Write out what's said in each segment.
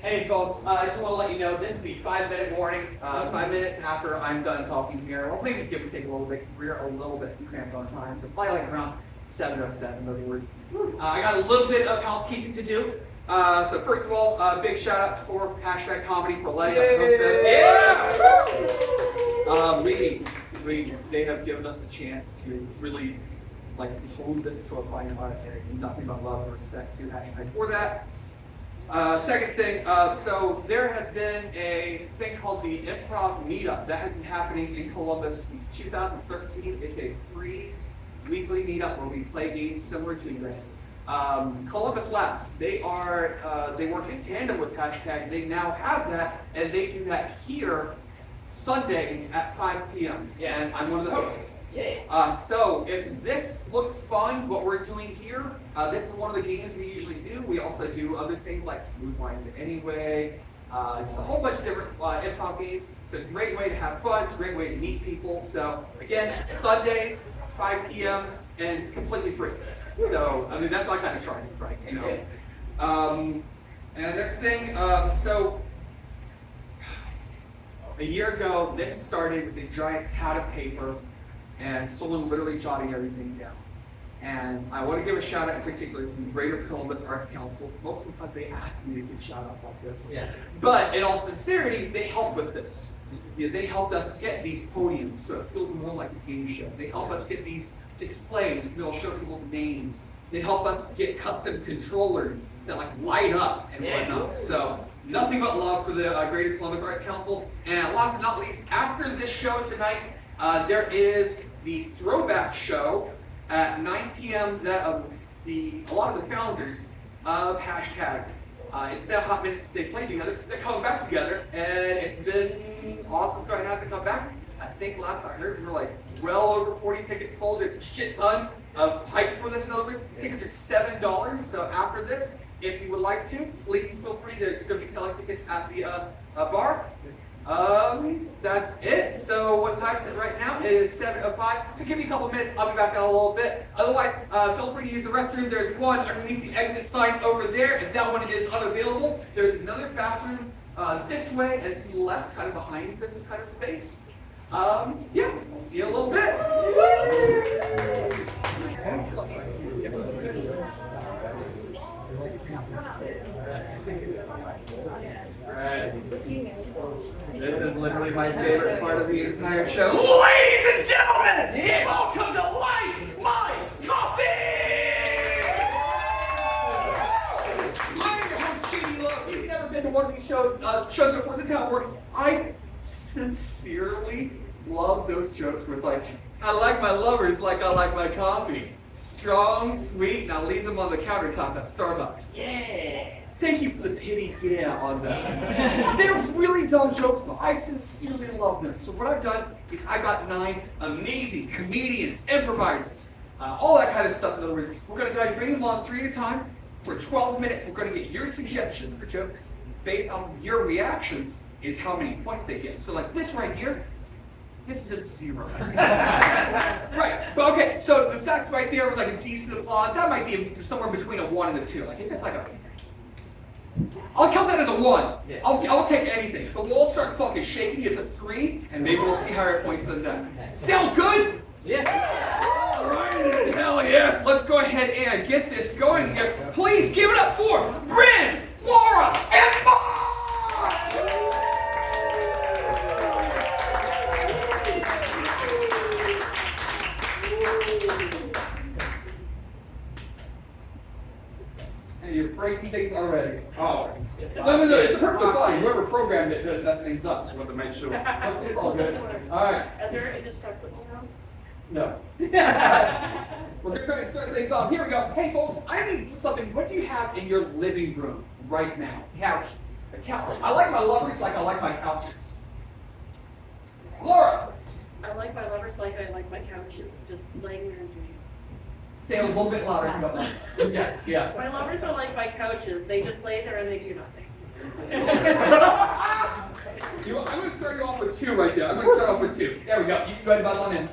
Hey folks, I just want to let you know this is the 5-minute warning. 5 minutes after I'm done talking here. Well, maybe give or take a little bit. We're a little bit cramped on time, so probably like around 7:07. In other words, I got a little bit of housekeeping to do. So first of all, big shout out for #comedy for letting us host this. Yeah. They have given us a chance to really hold this to a fine art, and it's nothing but love and respect to # for that. Second thing, so there has been a thing called the Improv Meetup that has been happening in Columbus since 2013. It's a free weekly meetup where we play games similar to this. Columbus Labs, they work in tandem with #. They now have that, and they do that here Sundays at 5 p.m. Yeah. And I'm one of the hosts. Yeah. So if this looks fun, what we're doing here, this is one of the games we usually do. We also do other things like Whose Lines Anyway, just a whole bunch of different improv games. It's a great way to have fun. It's a great way to meet people. So again, Sundays, 5 p.m. and it's completely free. So I mean that's like kind of charging price, you know. And the next thing, so a year ago, this started with a giant pad of paper and someone literally jotting everything down. And I want to give a shout out in particular to the Greater Columbus Arts Council, mostly because they asked me to give shout outs like this. Yeah. But in all sincerity, they helped with this. They helped us get these podiums so it feels more like a game show. They helped us get these displays to be able to show people's names. They help us get custom controllers that light up and whatnot. So nothing but love for the Greater Columbus Arts Council. And last but not least, after this show tonight, there is the throwback show at 9 p.m. that a lot of the founders of #. It's been a hot minute since they played together. They're coming back together, and it's been awesome to have them come back. I think last I heard, we were well over 40 tickets sold. There's a shit ton of hype for this. In other words, tickets are $7. So after this, if you would like to, please feel free. There's going to be selling tickets at the bar. That's it. So what time is it right now? It is 7:05. So give me a couple of minutes. I'll be back out a little bit. Otherwise, feel free to use the restroom. There's one underneath the exit sign over there. If that one is unavailable, there's another bathroom this way and to the left, kind of behind this kind of space. Yeah, I'll see you in a little bit. Alright. This is literally my favorite part of the entire show. Ladies and gentlemen, welcome to Light My Coffee! I'm your host, Goodie Hendrixson. If you've never been to one of these shows before, this is how it works. I sincerely love those jokes where it's I like my lovers like I like my coffee. Strong, sweet, and I'll leave them on the countertop at Starbucks. Yeah! Thank you for the pity, on that. They're really dumb jokes, but I sincerely love them. So what I've done is I got 9 amazing comedians, improvisers, all that kind of stuff. In other words, we're going to go ahead and bring them on 3 at a time. For 12 minutes, we're going to get your suggestions for jokes. Based on your reactions is how many points they get. So this right here, this is a 0. Right, but okay, so the fact right there was a decent applause. That might be somewhere between a 1 and a 2. If it's I'll count that as a 1. Yeah. I'll take anything. If the walls start fucking shaking, it's a 3, and maybe we'll see higher points than that. Sound good? Yeah. All right. Hell yes. Let's go ahead and get this going here. Please give it up for Bryn, Laura, and Motts! You're breaking things already. Oh. No, it's perfectly fine. Whoever programmed it messed things up. Just wanted to make sure. It's all good. All right. Are there indestructible now? No. We're going to start things off. Here we go. Hey, folks, I need something. What do you have in your living room right now? Couch. A couch. I like my lovers like I like my couches. Laura. I like my lovers like I like my couches. Just laying there and doing. Say it a little bit louder if you don't mind. Yes, yeah. My lovers are like my couches. They just lay there and they do nothing. I'm going to start you off with 2 right there. I'm going to start off with 2. There we go. You can go ahead and buzz on in.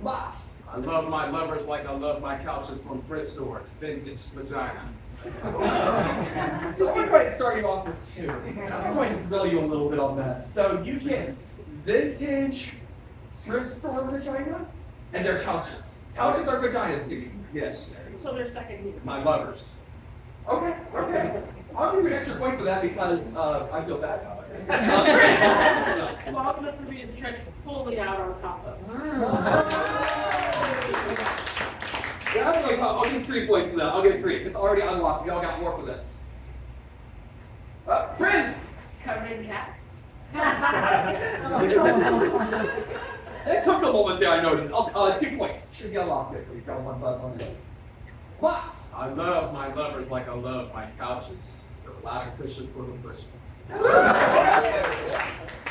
Motts. I love my lovers like I love my couches from thrift stores. Vintage vagina. So I'm going to start you off with 2. I'm going to grill you a little bit on that. So you get vintage thrift store vagina and their couches. Couches are vaginas to you. Yes. So they're second here. My lovers. Okay, okay. I'll give you an extra point for that because I feel bad about it. Long enough for me to stretch fully out on top of. Yeah, that's what I thought. I'll give 3 points for that. I'll give 3. It's already unlocked. Y'all got more for this. Bryn! Covered in cats. It took a moment there, I noticed. 2 points. Should be unlocked there for you. Got 1 buzz on it. Motts! I love my lovers like I love my couches. They're a lot of cushion for the cushion.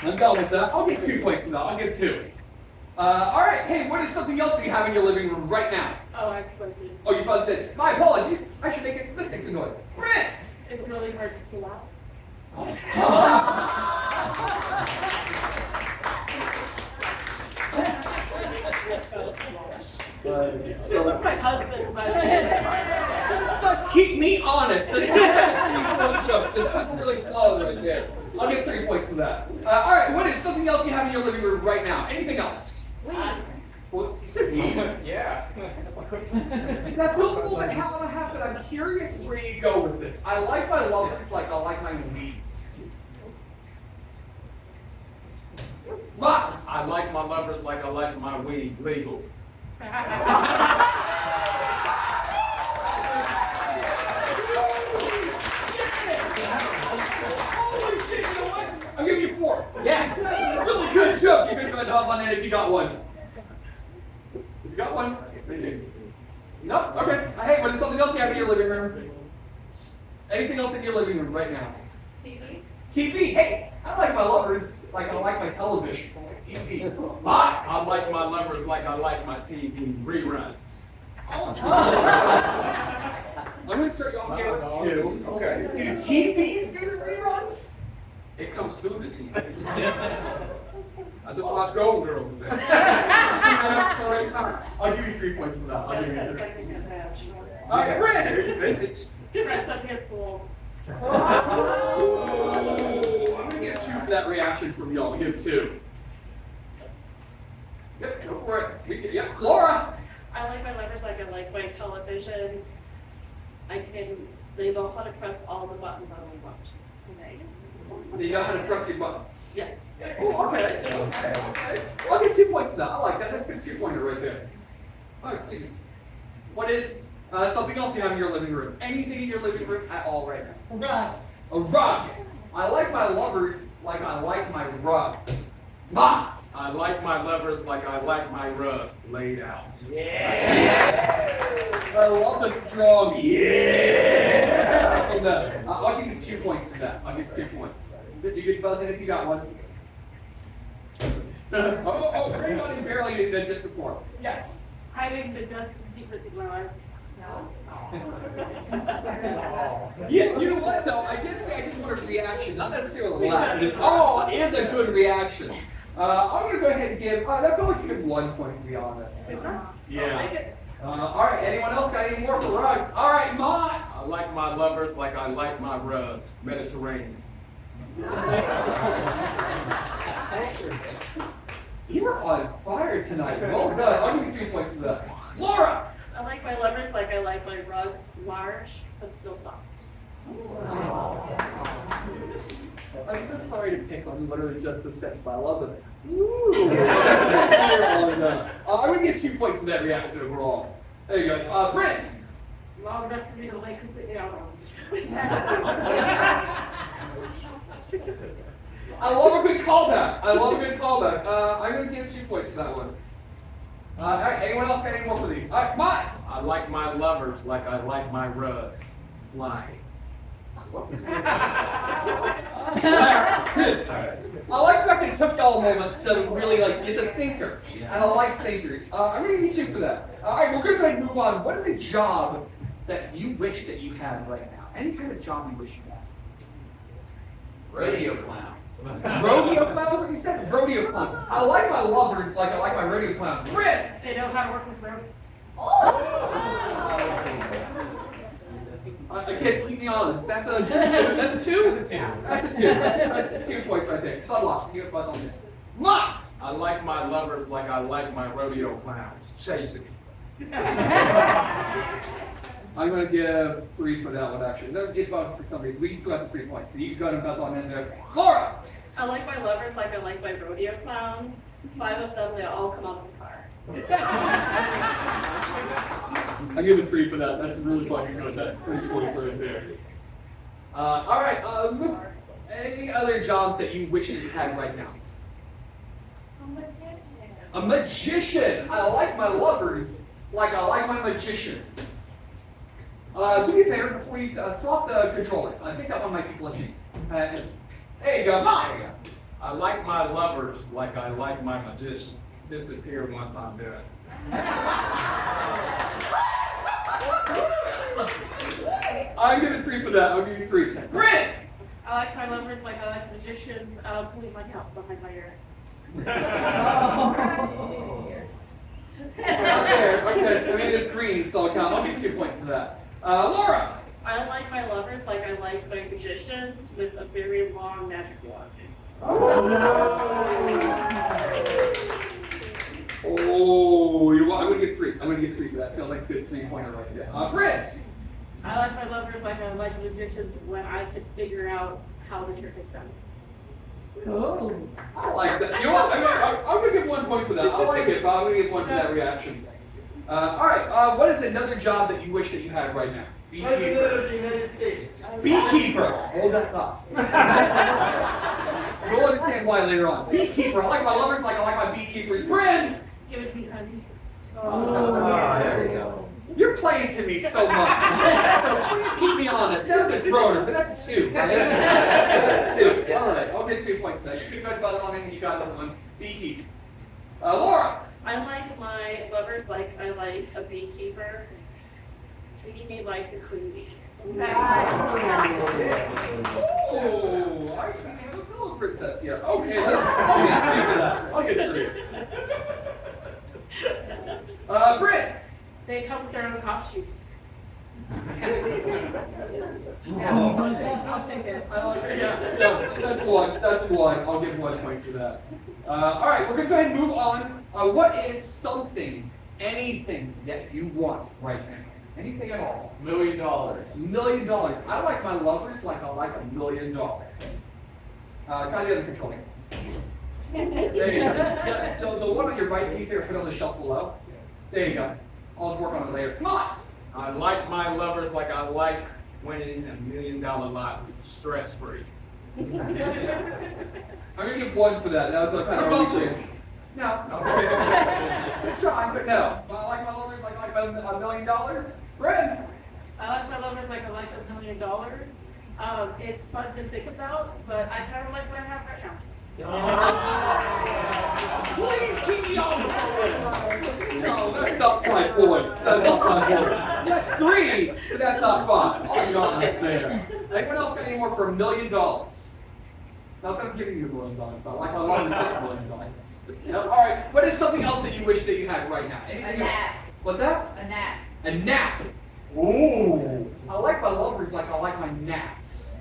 I'm done with that. I'll give 2 points for that. I'll give 2. Alright, hey, what is something else that you have in your living room right now? Oh, I buzzed it. Oh, you buzzed in. My apologies. I should make this make some noise. Bryn! It's really hard to pull out. This is my husband, but This stuff keep me honest. That's a joke. That was really slow right there. I'll get 3 points for that. Alright, what is something else you have in your living room right now? Anything else? Well, you said weed. Yeah. That feels a little bit how it happened. I'm curious where you go with this. I like my lovers like I like my weed. Motts! I like my lovers like I like my weed legal. Holy shit, you know what? I'll give you 4. Yeah, that's a really good joke. You can go ahead and buzz on it if you got one. You got one? Nope. Okay. Hey, what is something else you have in your living room? Anything else in your living room right now? TV. TV. Hey, I like my lovers like I like my television. TV. Motts! I like my lovers like I like my TV reruns. I'm going to start you off again with 2. Okay. Do TVs do the reruns? It comes through the TV. I just watched Golden Girls today. I'll give you 3 points for that. I'll give you 3. Second hand match. Bryn! Vintage. Rest up gets full. I'm going to get 2 for that reaction from y'all. I'll give 2. Yep, go for it. Yep, Laura! I like my lovers like I like my television. They know how to press all the buttons on my watch. You know how to press your buttons. Yes. Oh, okay. Okay. I'll give 2 points for that. I like that. That's a good 2-pointer right there. Oh, excuse me. What is something else you have in your living room? Anything in your living room at all right now? A rug. A rug. I like my lovers like I like my rugs. Motts. I like my lovers like I like my rug laid out. Yeah. I love the strong yeah. From that. I'll give you 2 points for that. I'll give you 2 points. You could buzz in if you got one. Great money barely did just before. Yes. Hiding the dust and secrets in my life. Yeah, you know what though? I did say I just wanted a reaction, not necessarily a laugh. Oh, is a good reaction. I'm gonna go ahead and give. I feel like you get 1 point to be honest. Yeah. All right. Anyone else got any more for rugs? All right, Motts. I like my lovers like I like my rugs. Mediterranean. You are on fire tonight. Well done. I'll give you 3 points for that. Laura. I like my lovers like I like my rugs, large but still soft. I'm so sorry to pick on literally just the set, but I love them. Ooh. I'm gonna get 2 points for that reaction overall. There you go. Bryn. Long enough for me to lay completely out on. I love a good callback. I'm gonna give 2 points for that one. All right, anyone else got any more for these? All right, Motts. I like my lovers like I like my rugs. Flying. I like the fact that it took y'all a moment to really it's a thinker. And I like thinkers. I'm gonna give you 2 for that. All right, we're gonna go ahead and move on. What is a job that you wish that you had right now? Any kind of job you wish you had? Radio clown. Rodeo clowns, what you said? Rodeo clowns. I like my lovers like I like my rodeo clowns. Bryn! They know how to work with rodeo. Again, keep me honest. That's a 2? That's a 2? That's a 2. That's 2 points right there. Sunlock, you have buzz on there. Motts! I like my lovers like I like my rodeo clowns, chasing. I'm going to give 3 for that one, actually. It's both for some reason. We still have the 3 points, so you can go ahead and buzz on in there. Laura! I like my lovers like I like my rodeo clowns. 5 of them, they all come out of the car. I give it 3 for that. That's really fucking good. That's 3 points right there. All right. Any other jobs that you wish that you had right now? A magician. I like my lovers like I like my magicians. Do me a favor before you swap the controllers. I think that one might be glitching. There you go, Motts. I like my lovers like I like my magicians. Disappear once I'm done. I'm giving 3 for that. I'll give you 3. Bryn! I like my lovers like I like magicians. Pulling my cup behind my ear. Okay. I mean, it's green, so I'll give 2 points for that. Laura! I like my lovers like I like my magicians with a very long magic wand. Oh, I'm going to give 3. I'm going to give 3 for that. I feel like this 3-pointer right there. Bryn! I like my lovers like I like magicians when I can figure out how the trick is done. I like that. You know what? I'm going to give 1 point for that. I like it, but I'm going to give 1 for that reaction. All right. What is another job that you wish that you had right now? Beekeeper. Beekeeper. Hold that thought. You'll understand why later on. Beekeeper. I like my lovers like I like my beekeepers. Bryn! Give it to me, honey. There we go. You're playing to me so much. So please keep me honest. That was a droner, but that's a 2. Right? That's a 2. All right. I'll get 2 points for that. You can go ahead and buzz on in and you got another one. Beekeepers. Laura! I like my lovers like I like a beekeeper. Treating me like the queen bee. Oh, I see they have a pillow princess here. Okay, I'll get 3 for that. I'll get 3. Bryn! They come with their own costume. I'll take it. I like it. Yeah, that's 1. That's 1. I'll give 1 point for that. All right, we're going to go ahead and move on. What is anything that you want right now? Anything at all? $1 million. $1 million. I like my lovers like I like $1 million. Try the other control. There you go. The one on your right, can you put on the shelf below? There you go. I'll work on it later. Motts! I like my lovers like I like winning $1 million lottery, stress-free. I'm going to give 1 for that. That was kind of reaching. No. Good try, but no. I like my lovers like I like $1 million. Bryn! I like my lovers like I like $1 million. It's fun to think about, but I kind of like what I have right now. Please keep me honest on this. No, that's not 5 points. That's not 5 points. That's 3, but that's not 5. I'll be honest there. Anyone else got any more for $1 million? Not that I'm giving you $1 million, but I like my lovers like $1 million. Yep. All right. What is something else that you wish that you had right now? Anything A nap. else? What's that? A nap. A nap. Ooh. I like my lovers like I like my naps.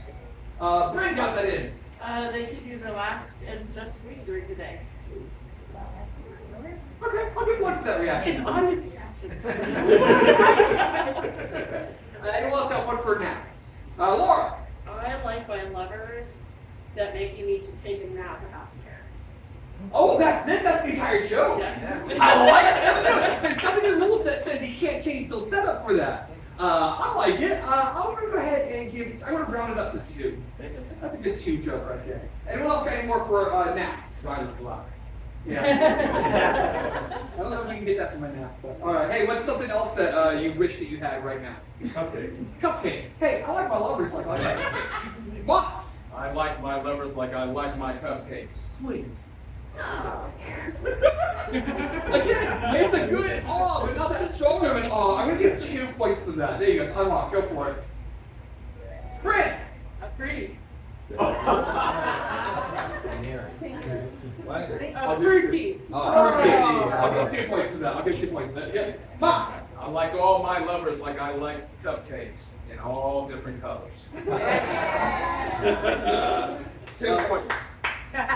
Bryn got that in. They keep you relaxed and stress-free during the day. Okay, I'll give 1 for that reaction. It's always reaction. Anyone else got 1 for a nap? Laura. I like my lovers that make you need to take a nap after. Oh, that's it? That's the entire joke? Yes. I like it. No, there's nothing in the rules that says you can't change the setup for that. I like it. I'm going to go ahead and I'm going to round it up to 2. That's a good 2 joke right there. Anyone else got any more for naps? Snyder's block. Yeah. I don't know if you can get that from my nap, but all right. Hey, what's something else that you wish that you had right now? Cupcake. Cupcake. Hey, I like my lovers like that. What? I like my lovers like I like my cupcakes. Sweet. Again, it's a good awe, but not that strong of an awe. I'm going to give 2 points for that. There you go. Time off. Go for it. Bryn! I'm pretty. Fruity. I'll give 2 points for that. I'll give 2 points for that. Yeah. Motts. I like all my lovers like I like cupcakes in all different colors. 2 points. 10?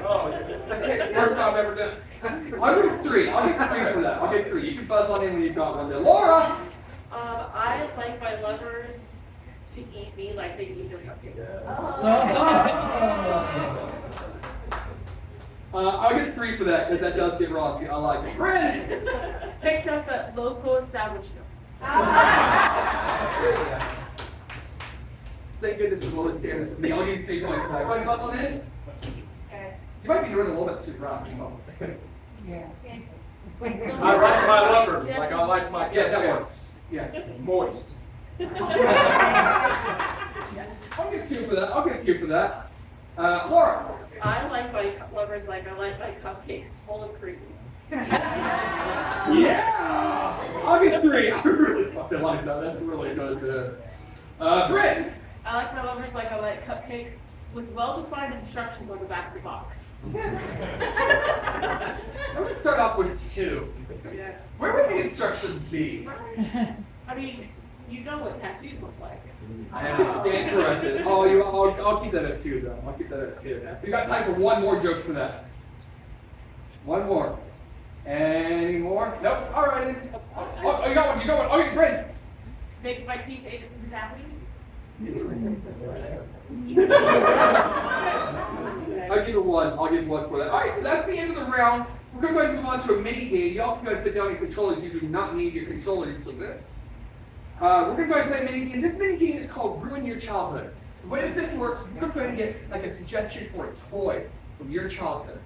Oh, yeah. First time ever done. I'll give 3. I'll give 3 for that. I'll give 3. You can buzz on in when you've got one there. Laura! I like my lovers to eat me like they eat their cupcakes. I'll give 3 for that because that does get raunchy. I like it. Bryn! Picked up at local establishments. Thank goodness for lower standards for me. I'll give you 3 points for that. Go ahead and buzz on in. You might be doing a little bit too rough. I like my lovers like I like my Yeah, that cupcakes. works. Yeah. Moist. I'll give 2 for that. I'll give 2 for that. Laura. I like my lovers like I like my cupcakes full of cream. Yeah. I'll give 3. I really fucking like that. That's really good. Bryn. I like my lovers like I like cupcakes with well-defined instructions on the back of the box. I'm gonna start off with 2. Yes. Where would the instructions be? I mean, you know what tattoos look like. I have to stand corrected. I'll keep that at 2 though. I'll keep that at 2. We got time for one more joke for that. One more. Any more? Nope. All right. Oh, you got one. You got one. Okay, Bryn. Make my teeth 8 different happy. I'll give it 1. I'll give 1 for that. All right. So that's the end of the round. We're gonna go ahead and move on to a mini game. Y'all can guys put down your controllers. You do not need your controllers for this. We're gonna go ahead and play a mini game. This mini game is called Ruin Your Childhood. The way that this works, we're gonna go ahead and get like a suggestion for a toy from your childhood.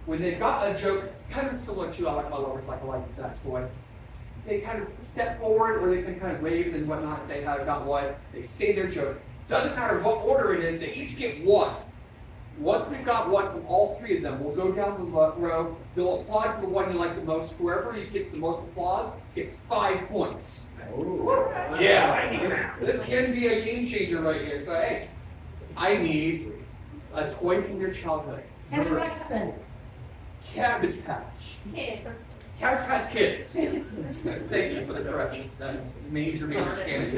When they've got a joke, it's kind of similar to I like my lovers like I like that toy. They kind of step forward or they can kind of wave and whatnot, say how they got what. They say their joke. Doesn't matter what order it is, they each get 1. Once we've got 1 from all 3 of them, we'll go down the row. They'll apply for the one you like the most. Whoever gets the most applause gets 5 points. Ooh. Yeah, this can be a game changer right here. So hey, I need a toy from your childhood. Cabbage Patch. Cabbage Patch Kids. Thank you for the correction. That's major candidate.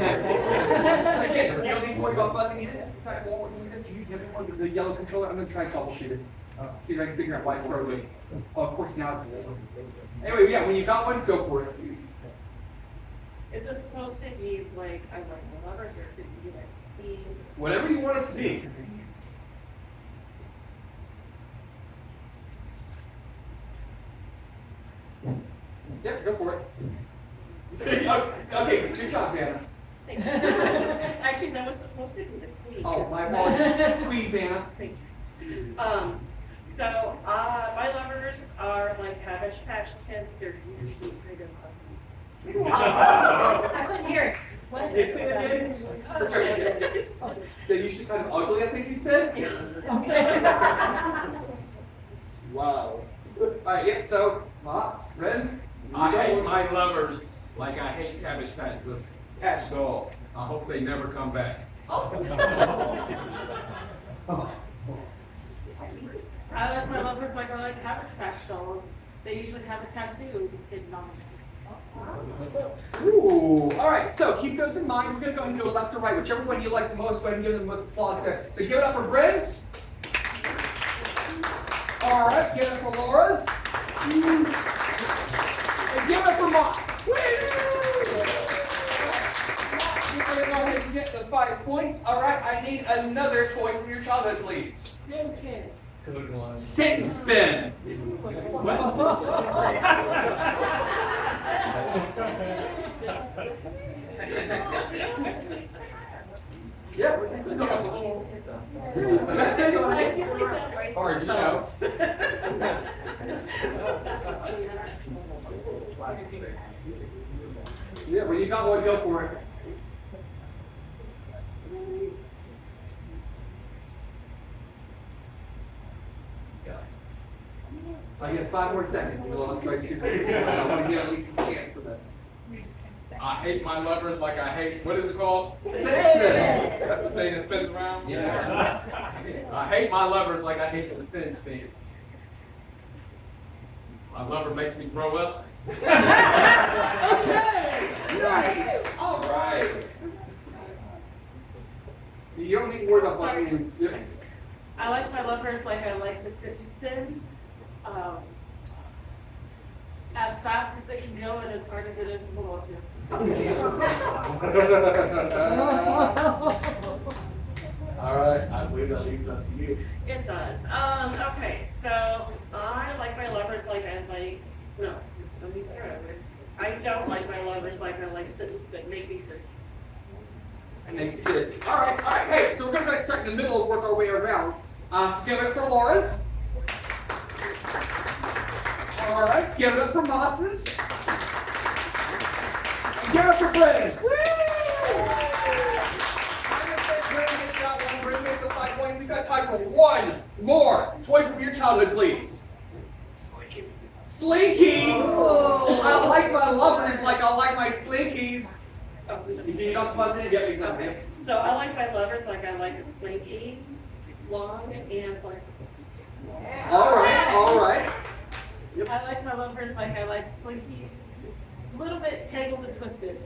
Again, you don't need to worry about buzzing in. In fact, while we're doing this, you give me one with the yellow controller. I'm going to try and troubleshoot it. See if I can figure out why it's broken. Oh, of course, now it's yellow. Anyway, yeah, when you got one, go for it. Is this supposed to be like I like my lovers or could it be like me? Whatever you want it to be. Yep, go for it. Okay, good job, Vanna. Thank you. Actually, that was supposed to be the queen. Oh, my apologies. Queen Vanna. Thank you. So my lovers are like Cabbage Patch Kids. They're usually kind of ugly. I couldn't hear it. What? Say that again. They're usually kind of ugly, I think you said? Wow. Alright, yeah, so, Motts, Bryn? I hate my lovers like I hate Cabbage Patch Dolls. I hope they never come back. I like my lovers like I like Cabbage Patch dolls. They usually have a tattoo hidden on them. Ooh. Alright, so keep those in mind. We're going to go ahead and go left to right. Whichever one you like the most, go ahead and give them the most applause there. So give it up for Bryn's. Alright, give it for Laura's. And give it for Motts. You're going to go ahead and get the 5 points. Alright, I need another toy from your childhood, please. Spin. Good one. Sit and spin. Yeah. Hard, you know. Yeah, when you got one, go for it. I get 5 more seconds. We'll try to shoot. I want to get at least a chance for this. I hate my lovers like I hate, what is it called? Sit. That's the thing that spins around? Yeah. I hate my lovers like I hate the thin stand. My lover makes me grow up. Okay, nice. All right. You don't need to worry about fucking. I like my lovers like I like the sit and spin. As fast as they can go and as hard as it is to hold on to. All right, I believe that leaves us to you. It does. Okay, so I like my lovers like I like, no, let me start over. I don't like my lovers like I like sit and spin, make me too. Next is. All right. Hey, so we're going to start in the middle and work our way around. So give it for Laura's. All right, give it up for Motts's. And give it up for Bryn's. Bryn gets the 5 points. We've got time for one more toy from your childhood, please. Slinky. Oh. I like my lovers like I like my slinkies. Oh, You don't buzz in yet, exactly. so I like my lovers like I like a slinky, long and flexible. All right. I like my lovers like I like slinkies. A little bit tangled and twisted.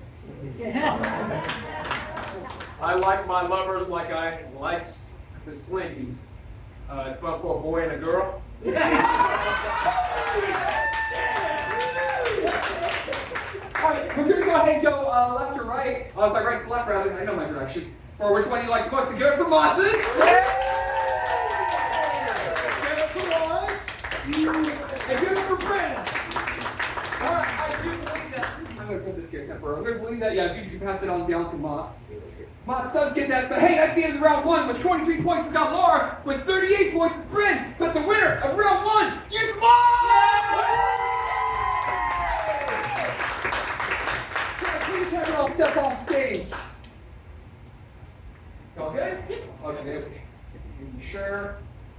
I like my lovers like I like the slinkies. It's fun for a boy and a girl. All right, we're gonna go ahead and go left to right. Oh, sorry, right to left. Rather, I know my directions. For which one you like the most? To give it for Motts. Give it for Laura's. And give it for Bryn. All right, I do believe that. I'm gonna put this here temporarily. I'm gonna believe that. Yeah, you can pass it on down to Motts. Motts does get that. So hey, that's the end of round one with 23 points. We got Laura with 38 points. It's Bryn, but the winner of round one is Motts. Please have it all step off stage. All good? Okay. You sure?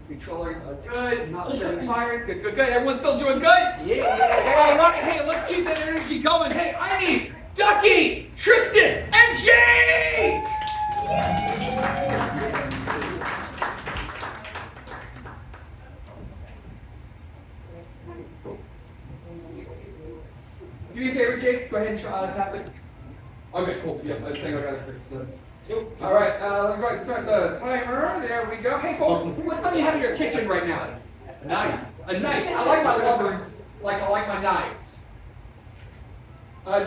Controllers are good. Not setting fires. Good. Everyone's still doing good? Yeah. All right. Hey, let's keep that energy going. Hey, I need Duckay, Tristan, and Shae. Do me a favor, Jake. Go ahead and tap it. Okay, cool. Yeah, I was saying I got it fixed. All right, let me go ahead and start the timer. There we go. Hey, folks, what's something you have in your kitchen right now? A knife. A knife. I like my lovers like I like my knives.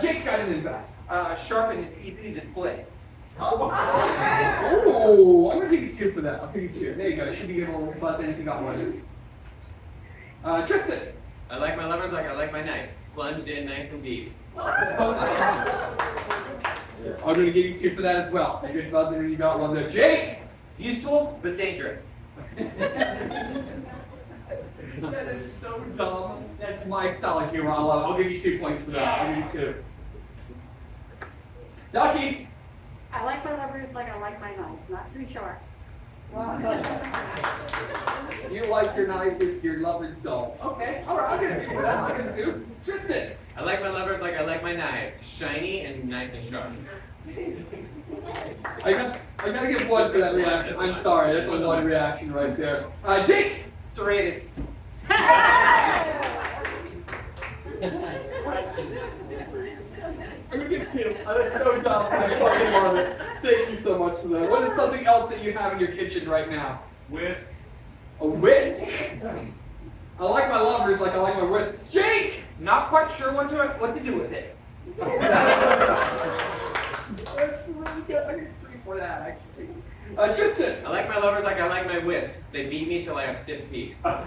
Jake got an invest. Sharp and easy to display. Oh, I'm gonna give you 2 for that. I'll give you 2. There you go. Should be able to buzz in if you got one. Tristan. I like my lovers like I like my knife. Plunged in nice and deep. I'm gonna give you 2 for that as well. A good buzz in when you got one there. Jake. Useful, but dangerous. That is so dumb. That's my style of humor. I'll give you 2 points for that. I'll give you 2. Duckay. I like my lovers like I like my knives, not too sharp. You like your knife with your lover's dull. Okay, all right, I'll give it 2 for that. I'll give it 2. Tristan. I like my lovers like I like my knives. Shiny and nice and sharp. I gotta give 1 for that reaction. I'm sorry, that's a 1 reaction right there. Jake. Serrated. I'm gonna give 2. That's so dumb. I fucking love it. Thank you so much for that. What is something else that you have in your kitchen right now? Whisk. A whisk? I like my lovers like I like my whisks. Jake! Not quite sure what to do with it. That's really good. I get 3 for that, actually. Tristan! I like my lovers like I like my whisks. They beat me till I have stiff peaks. I'm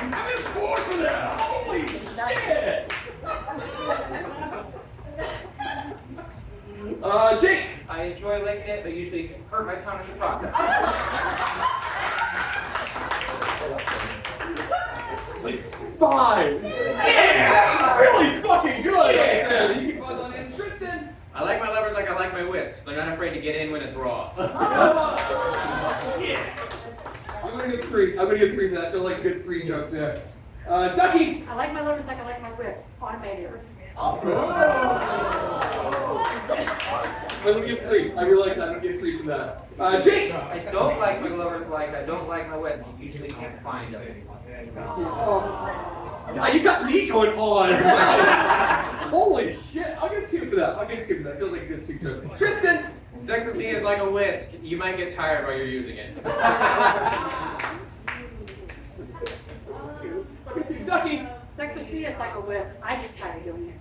in 4 for that. Holy shit. Jake! I enjoy licking it, but usually hurt my tongue in the process. 5! Yeah! That's really fucking good right there. You can buzz on in. Tristan! I like my lovers like I like my whisks. They're not afraid to get in when it's raw. Yeah. I'm gonna give 3. I'm gonna give 3 for that. I feel like a good 3 joke there. Duckay! I like my lovers like I like my wrist, automated. Oh. I'm gonna give 3. I really like that. I'm gonna give 3 for that. Jake! I don't like my lovers like I don't like my West. You usually can't find them. Oh. God, you got me going on as well. Holy shit. I'll give 2 for that. I'll give 2 for that. Feels like a good 2 joke. Tristan! Sex with me is like a whisk. You might get tired while you're using it. I'll give 2. Ducky! Sex with me is like a whisk. I get tired of doing it.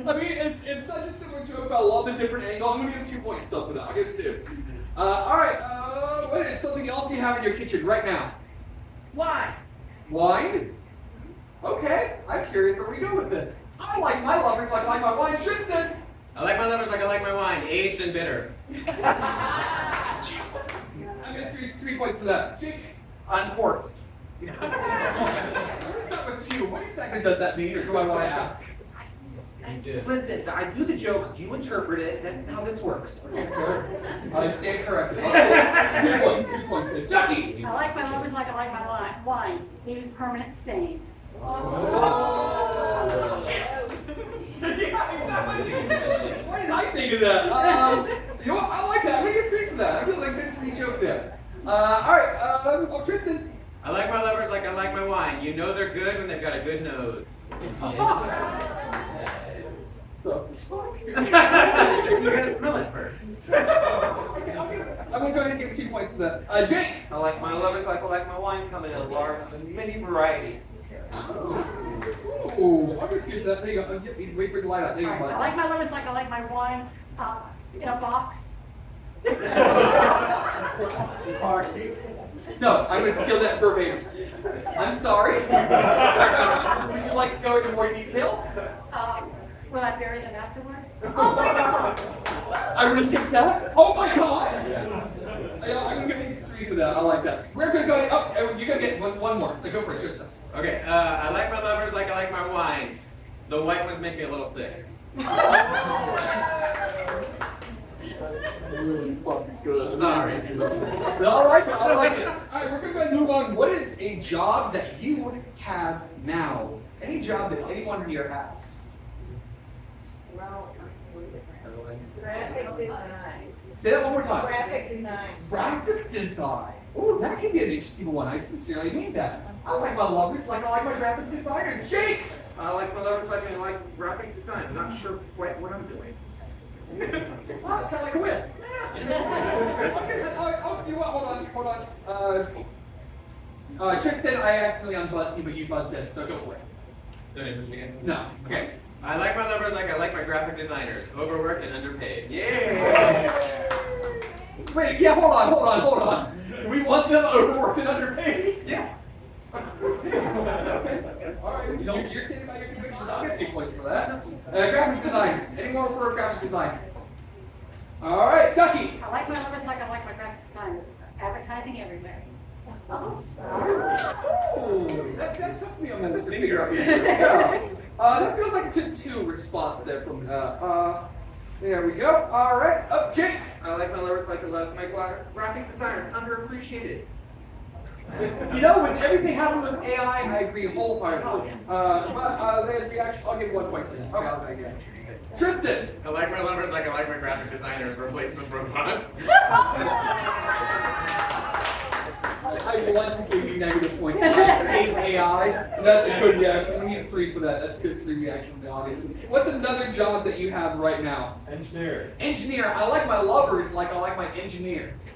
I mean, it's such a similar joke, but I love the different angle. I'm gonna give 2 points still for that. I'll give it 2. Alright, what is something else you have in your kitchen right now? Why? Wine? Okay, I'm curious where we go with this. I like my lovers like I like my wine. Tristan! I like my lovers like I like my wine, aged and bitter. I'm gonna give 3 points to that. Jake? Uncorked. Let's start with 2. What exactly does that mean, or do I want to ask? Listen, I do the joke, you interpret it, that's how this works. I stand corrected. 2 points, 2 points then. Ducky! I like my lovers like I like my wine, leaving permanent stains. Oh. Yeah, exactly. Why did I think of that? You know what? I like that. I'm gonna get 3 for that. I feel like a good 3 joke there. Alright, Tristan. I like my lovers like I like my wine. You know they're good when they've got a good nose. You gotta smell it first. Okay, I'm gonna go ahead and give 2 points to that. Jake! I like my lovers like I like my wine, come in many varieties. Ooh, I'll give 2 for that. There you go. Wait for it to light up. There you go, I bud. like my lovers like I like my wine, in a box. Sorry. No, I'm gonna steal that verbatim. I'm sorry. Would you like to go into more detail? Will I bury them afterwards? Oh my God! I'm gonna take that. Oh my God! I'm gonna give 3 for that. I like that. We're gonna go ahead. Oh, you're gonna get one more. So go for it, Tristan. Okay, I like my lovers like I like my wine. The white ones make me a little sick. Really fucking good. Sorry. I like it. I like it. All right, we're gonna go ahead and move on. What is a job that you would have now? Any job that anyone here has? Graphic design. Say that one more time. Graphic design. Graphic design. Oh, that could be an interesting one. I sincerely mean that. I like my lovers like I like my graphic designers. Jake! I like my lovers like I like graphic design. I'm not sure quite what I'm doing. Wow, it's kind of like a whisk. Okay, you know what? Hold on. Tristan, I accidentally unbuzzed you, but you buzzed in, so go for it. Don't interest me again? No. Okay. I like my lovers like I like my graphic designers. Overworked and underpaid. Yeah! Wait, yeah, hold on. We want them overworked and underpaid. Yeah. Alright, you're standing by your convictions. I'll get 2 points for that. Graphic designers. Any more for graphic designers? Alright, Ducky. I like my lovers like I like my graphic designers. Advertising everywhere. Ooh, that took me a minute to figure out. Yeah. That feels like a good 2 response there from there we go. Alright, up Jake. I like my lovers like I like my graphic designers. Underappreciated. You know, with everything happening with AI, I agree wholeheartedly. But there's the actual, I'll give 1 point for that. Okay. Tristan. I like my lovers like I like my graphic designers. Replacement robots. I want to give you negative points. I hate AI. That's a good reaction. We need 3 for that. That's a good 3 reaction from the audience. What's another job that you have right now? Engineer. Engineer. I like my lovers like I like my engineers.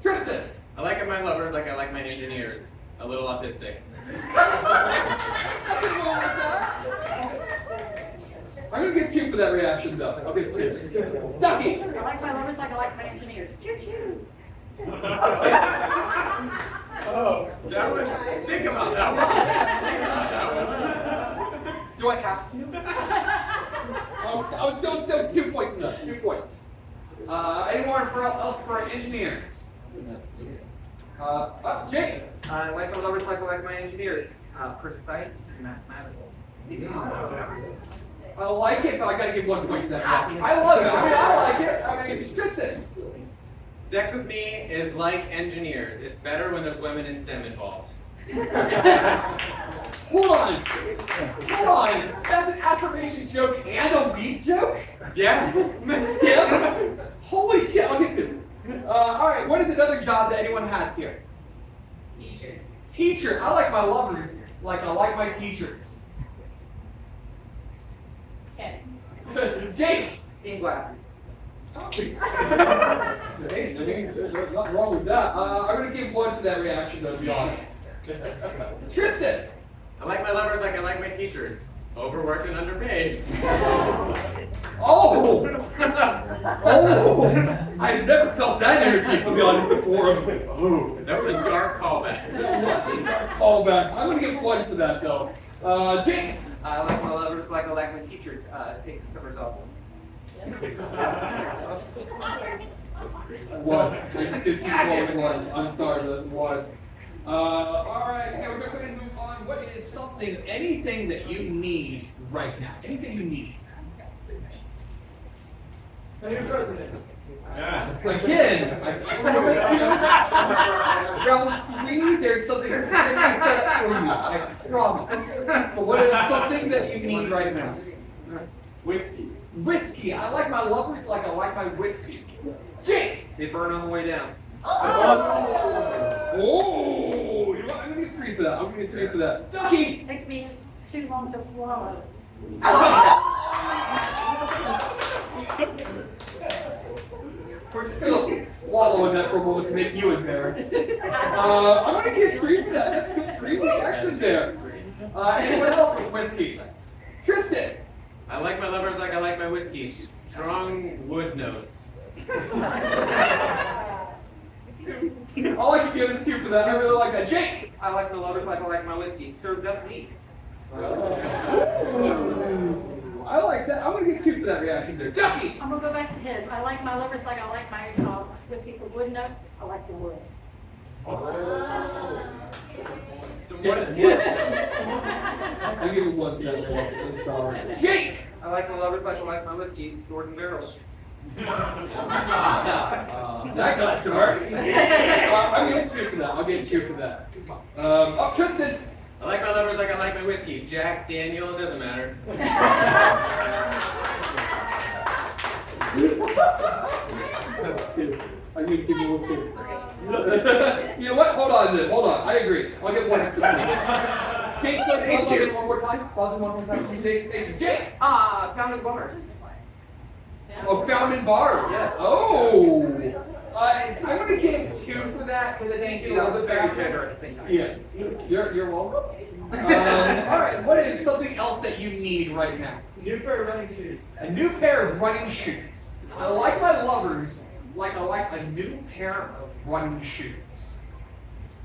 Tristan. I like my lovers like I like my engineers. A little autistic. Nothing wrong with that. I'm gonna get 2 for that reaction though. I'll get 2. Ducky. I like my lovers like I like my engineers. Choo-choo. Oh. That one. Think about that one. Do I have to? I'm still 2 points in that. 2 points. Any more else for engineers? Jake. I like my lovers like I like my engineers. Precise and mathematical. I like it, but I gotta give 1 point to that. I love it. I like it. Tristan. Sex with me is like engineers. It's better when there's women in STEM involved. Hold on. Hold on. That's an affirmation joke and a weed joke? Yeah. Skip? Holy shit, I'll get to it. Alright, what is another job that anyone has here? Teacher. Teacher. I like my lovers like I like my teachers. Ken. Jake. Steam glasses. Hey, there's nothing wrong with that. I'm gonna give one to that reaction though, to be honest. Tristan. I like my lovers like I like my teachers. Overworked and underpaid. Oh! Oh! I've never felt that energy, to be honest, before. Oh. That was a dark callback. That was a dark callback. I'm gonna give one for that though. Jake. I like my lovers like I like my teachers. Take the summers off. One. I just did keep rolling ones. I'm sorry, but that's one. Alright, hey, we're going to move on. What is something, anything that you need right now? Anything you need? Yeah. Again, I promise you, round 3, there's something specifically set up for you. I promise. But what is something that you need right now? Whiskey. Whiskey. I like my lovers like I like my whiskey. Jake. They burn on the way down. Oh, you know what? I'm gonna get 3 for that. I'm gonna get 3 for that. Ducky. Takes me too long to swallow. We're just gonna swallow in that for a moment to make you embarrassed. I'm gonna give 3 for that. That's good. 3 reaction there. Anyone else with whiskey? Tristan. I like my lovers like I like my whiskey. Strong wood notes. All I can give is 2 for that. I really like that. Jake. I like my lovers like I like my whiskey. Served up neat. I like that. I'm gonna get 2 for that reaction there. Ducky. I'm gonna go back to his. I like my lovers like I like my whiskey for wood notes. I like the wood. So I'll give him 1 for that. I'm sorry. Jake. I like my lovers like I like my whiskey. Stored in barrels. That got dark. I'll give 2 for that. I'll give 2 for that. Tristan. I like my lovers like I like my whiskey. Jack, Daniel, it doesn't matter. I'm gonna give you 1 too. You know what? Hold on then. Hold on. I agree. I'll get 1 extra. Jake, pause it one more time. Pause it one more time. Jake, thank you. Jake. Found in bars. Oh, found in bars. Yes. Oh. I'm gonna give 2 for that because I think you a little bit Very better. generous. Thank you. Yeah. You're welcome. All right. What is something else that you need right now? New pair of running shoes. A new pair of running shoes. I like my lovers like I like a new pair of running shoes.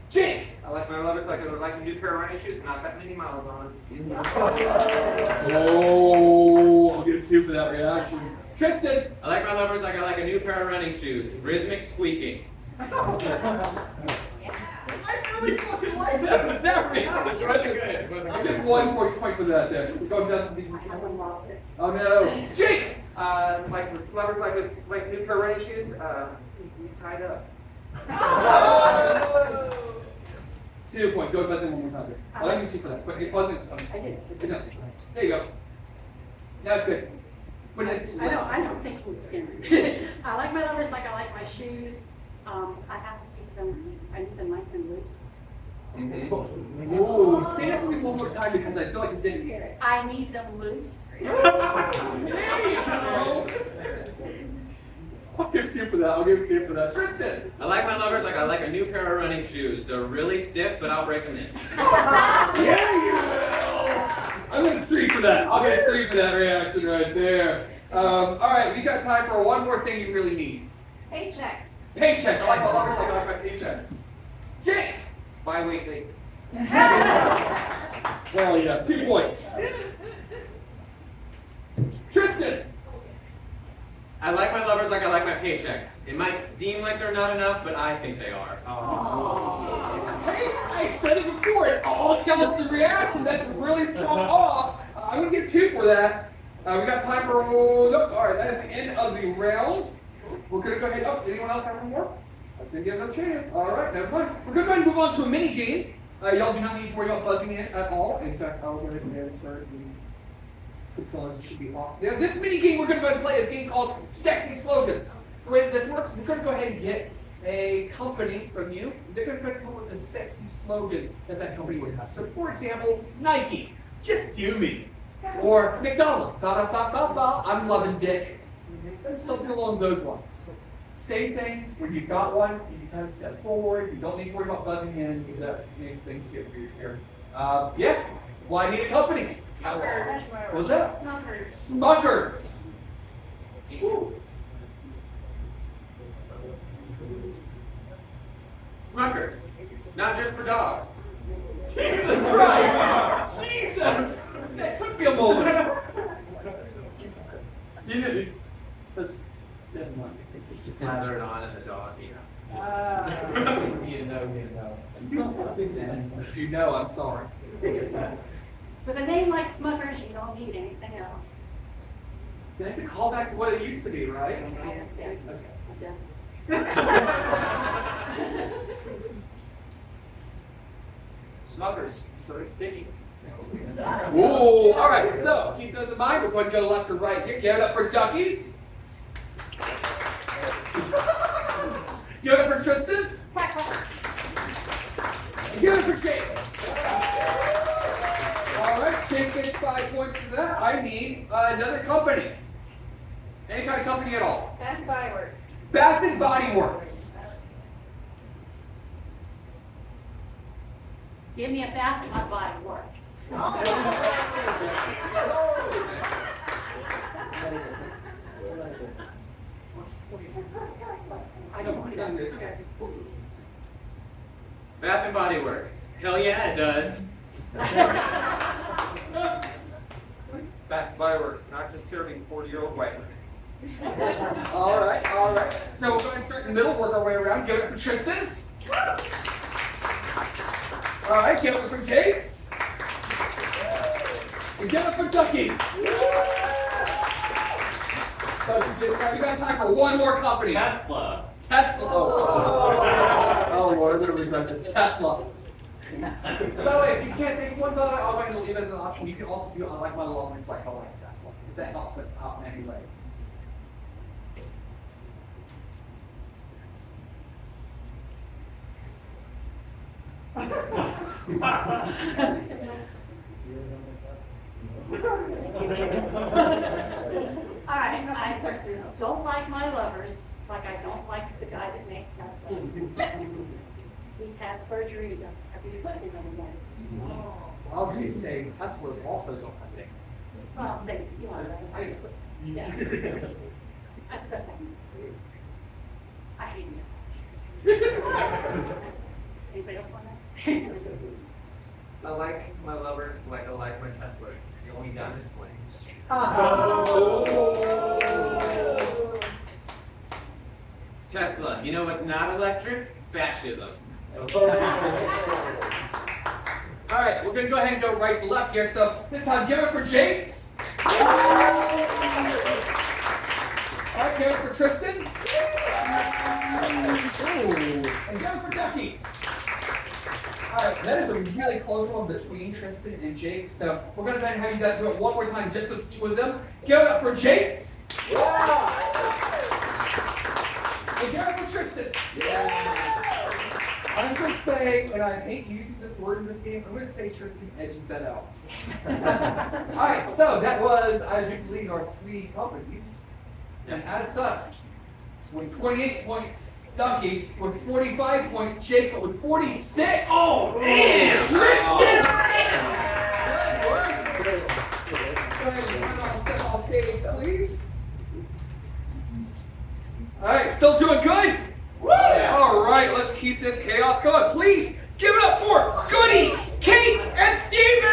Jake. I like my lovers like I like a new pair of running shoes. Not that many miles on them. Oh, I'll give 2 for that reaction. Tristan. I like my lovers like I like a new pair of running shoes. Rhythmic squeaking. I really fucking like that, but that reaction. It wasn't good. It wasn't I'll good. give 1 point for that there. Go Dustin. I lost it. Oh no. Jake. Like lovers like new pair of running shoes. Easily tied up. 2 point. Go Dustin one more time. I'll give you 2 for that. But it wasn't. I did. No. There you go. That's good. But it's I don't think we can. I like my lovers like I like my shoes. I have to keep them, I need them nice and loose. Ooh, say that for me one more time because I feel like it didn't hear it. I need them loose. There you go. I'll give 2 for that. I'll give 2 for that. Tristan. I like my lovers like I like a new pair of running shoes. They're really stiff, but I'll break them in. Yeah, you will. I'm going 3 for that. I'll get 3 for that reaction right there. All right, we got time for one more thing you really need. Paycheck. Paycheck. I like my lovers like I like my paychecks. Jake. Bi-weekly. Well, yeah, 2 points. Tristan. I like my lovers like I like my paychecks. It might seem like they're not enough, but I think they are. Hey, I said it before. It all counts as a reaction. That's really strong. I'm going to get 2 for that. We got time for, nope, all right, that is the end of the round. We're going to go ahead, anyone else have one more? I was going to give another chance. All right, never mind. We're going to go ahead and move on to a mini game. Y'all do not need to worry about buzzing in at all. In fact, I'll go ahead and start. The controllers should be off. Now, this mini game we're going to go ahead and play is a game called Sexy Slogans. The way this works, we're going to go ahead and get a company from you. They're going to come up with a sexy slogan that company would have. So, for example, Nike, just do me. Or McDonald's, ba-da-ba-ba-ba, I'm loving dick. Something along those lines. Same thing, when you've got one, you can kind of step forward. You don't need to worry about buzzing in because that makes things get weird here. Yeah, well, I need a company. Smuckers. What was that? Smuckers. Smuckers. Woo. Smuckers, not just for dogs. Jesus Christ! Jesus! That took me a moment. That's never mind. You slather it on and the dog, you know. You know. If you know, I'm sorry. With a name like Smuckers, you don't need anything else. That's a callback to what it used to be, right? Yes. Okay. Smuckers, so sticky. Ooh, all right, so keep those in mind. We're going to go left or right here. Give it up for Duckies. Give it up for Tristan's. Give it up for James. All right, Jake gets 5 points for that. I need another company. Any kind of company at all. Bath and Body Works. Bath and Body Works. Give me a bath and my body works. I don't want to do this. Bath and Body Works. Hell yeah, it does. Bath and Body Works, not just serving 40-year-old white women. All right. So we're going to start in the middle, work our way around. Give it for Tristan's. All right, give it for Jake's. And give it for Ducky's. So you got time for one more company. Tesla. Tesla. Oh Lord, I'm going to regret this. Tesla. By the way, if you can't think of one, though, I'll go ahead and leave it as an option. You can also do I like my lovelies like I like Tesla. If that helps it out in any way. All right, I don't like my lovers like I don't like the guy that makes Tesla. He's had surgery, he doesn't have to be put in anymore. I was going to say Teslas also don't have things. Well, they, you know, doesn't have to put, yeah. That's the best I can do. I hate it. Anybody else want that? I like my lovers like I like my Teslas. The only down in flames. Tesla, you know what's not electric? Fascism. All right, we're going to go ahead and go right to left here. So this time, give it for Jake's. All right, give it for Tristan's. And give it for Ducky's. All right, that is a really close one between Tristan and Jake. So we're going to go ahead and have you guys do it one more time just with the two of them. Give it up for Jake's. And give it for Tristan. I'm going to say, and I hate using this word in this game, I'm going to say Tristan edges that out. All right, so that was, as you believe, our three companies. And as such, with 28 points, Ducky was 45 points, Jake with 46. Oh, damn! Tristan! Good work. Step off stage, please. All right, still doing good? All right, let's keep this chaos going. Please give it up for Goodie, Kate, and Steven!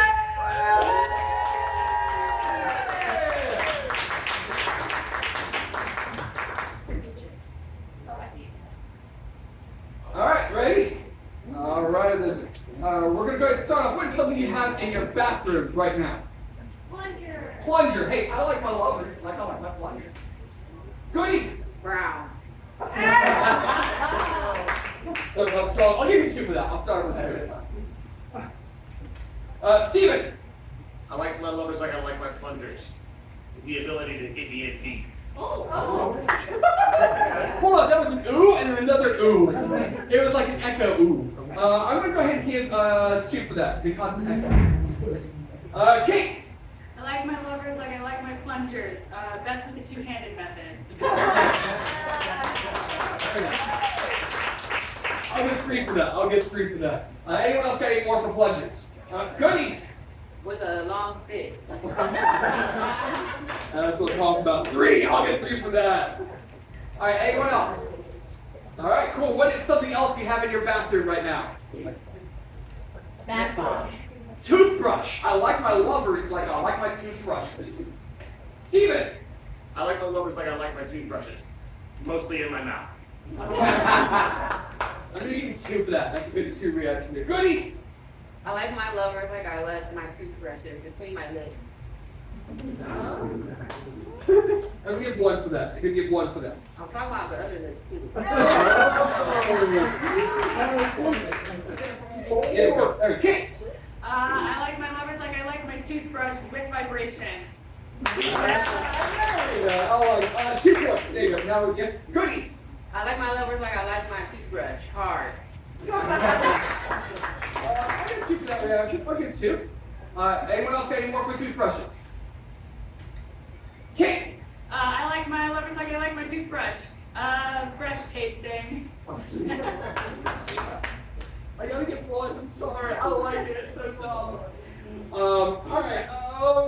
All right, ready? All right, then. We're going to go ahead and start off. What is something you have in your bathroom right now? Plunger. Plunger. Hey, I like my lovers like I like my plungers. Goodie. Brown. So I'll give you two for that. I'll start with that. Steven. I like my lovers like I like my plungers. With the ability to hit me in deep. Hold on, that was an ooh and then another ooh. It was like an echo ooh. I'm gonna go ahead and give 2 for that because of the echo. Kate. I like my lovers like I like my plungers. Best with the two-handed method. I'll get 3 for that. I'll get 3 for that. Anyone else got any more for plunges? Goodie. With a long stick. That's what I'm talking about. 3. I'll get 3 for that. All right. Anyone else? All right. Cool. What is something else you have in your bathroom right now? Bath bomb. Toothbrush. I like my lovers like I like my toothbrushes. Steven. I like my lovers like I like my toothbrushes. Mostly in my mouth. I'm gonna give you 2 for that. That's a good 2 reaction there. Goodie. I like my lovers like I like my toothbrushes between my legs. I'm gonna give 1 for that. I'm gonna give 1 for that. I'm talking about the other legs too. Yeah, all right, Kate. I like my lovers like I like my toothbrush with vibration. Yeah, I like 2 points. There you go. Now we get Goodie. I like my lovers like I like my toothbrush. Hard. I get 2 for that reaction. I'll get 2. Anyone else got any more for toothbrushes? Kate. I like my lovers like I like my toothbrush. Fresh tasting. I gotta get 1. I'm sorry. I like it. It's so dumb. All right.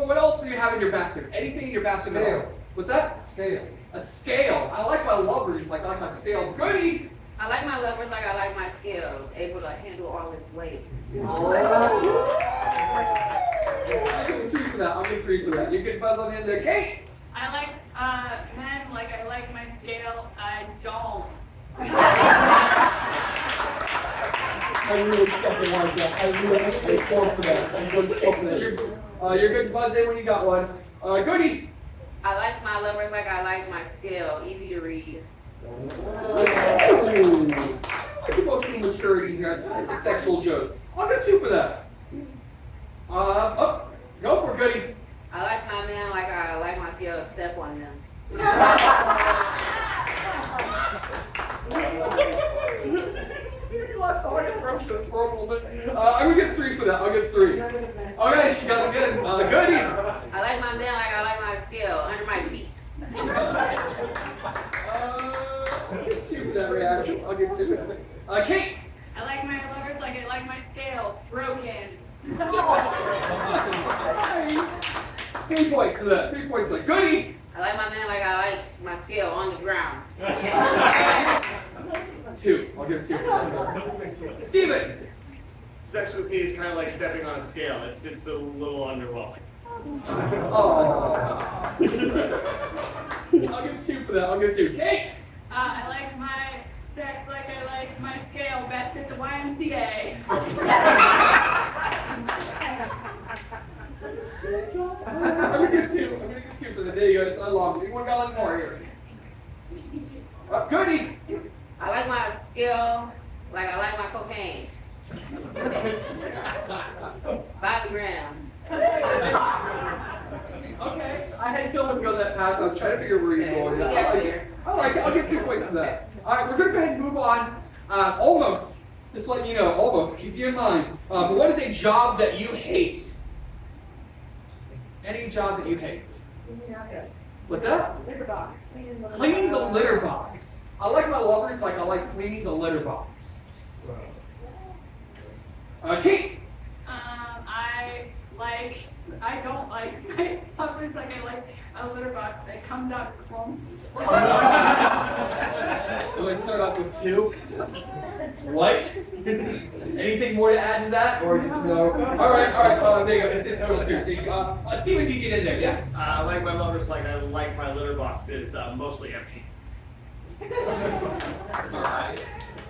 What else do you have in your bathroom? Anything in your bathroom at all? What's that? Scale. A scale. I like my lovers like I like my scales. Goodie. I like my lovers like I like my scales, able to handle all this weight. I'll give 3 for that. I'll give 3 for that. You can buzz on in there. Kate. I like men like I like my scale. I don't. I really fucking like that. I really 4 for that. I'm good for that. You're good to buzz in when you got one. Goodie. I like my lovers like I like my scale, easy to read. I keep on seeing maturity here. It's a sexual jokes. I'll get 2 for that. Go for it, Goodie. I like my man like I like my scale, step on them. I'm gonna get 3 for that. I'll get 3. Okay, she does it good. Goodie. I like my man like I like my scale, under my feet. I'll get 2 for that reaction. I'll get 2. Kate. I like my lovers like I like my scale. Broken. 3 points for that. 3 points for that. Goodie. I like my man like I like my scale on the ground. 2. I'll give 2 for that. Steven. Sex with me is kind of like stepping on a scale. It's a little underwhelming. Oh. I'll give 2 for that. I'll give 2. Kate. I like my sex like I like my scale. Best at the YMCA. I'm gonna get 2. I'm gonna get 2 for that. There you go. It's unlocked. Anyone got any more here? Goodie. I like my scale like I like my cocaine. 5 grams. Okay, I had Gilbert go that path. I was trying to figure where you're going. Yeah, I like it. I like it. I'll give 2 points for that. All right, we're gonna go ahead and move on. Almost, just letting you know, almost. Keep you in mind. But what is a job that you hate? Any job that you hate? What's that? Litter box. Cleaning the litter box. I like my lovers like I like cleaning the litter box. Kate. I don't like my lovers like I like a litter box that comes out clumps. Do I start off with 2? What? Anything more to add to that, or just no? All right. There you go. It's total 2. Steven, can you get in there? Yes. I like my lovers like I like my litter box. It's mostly empty. All right.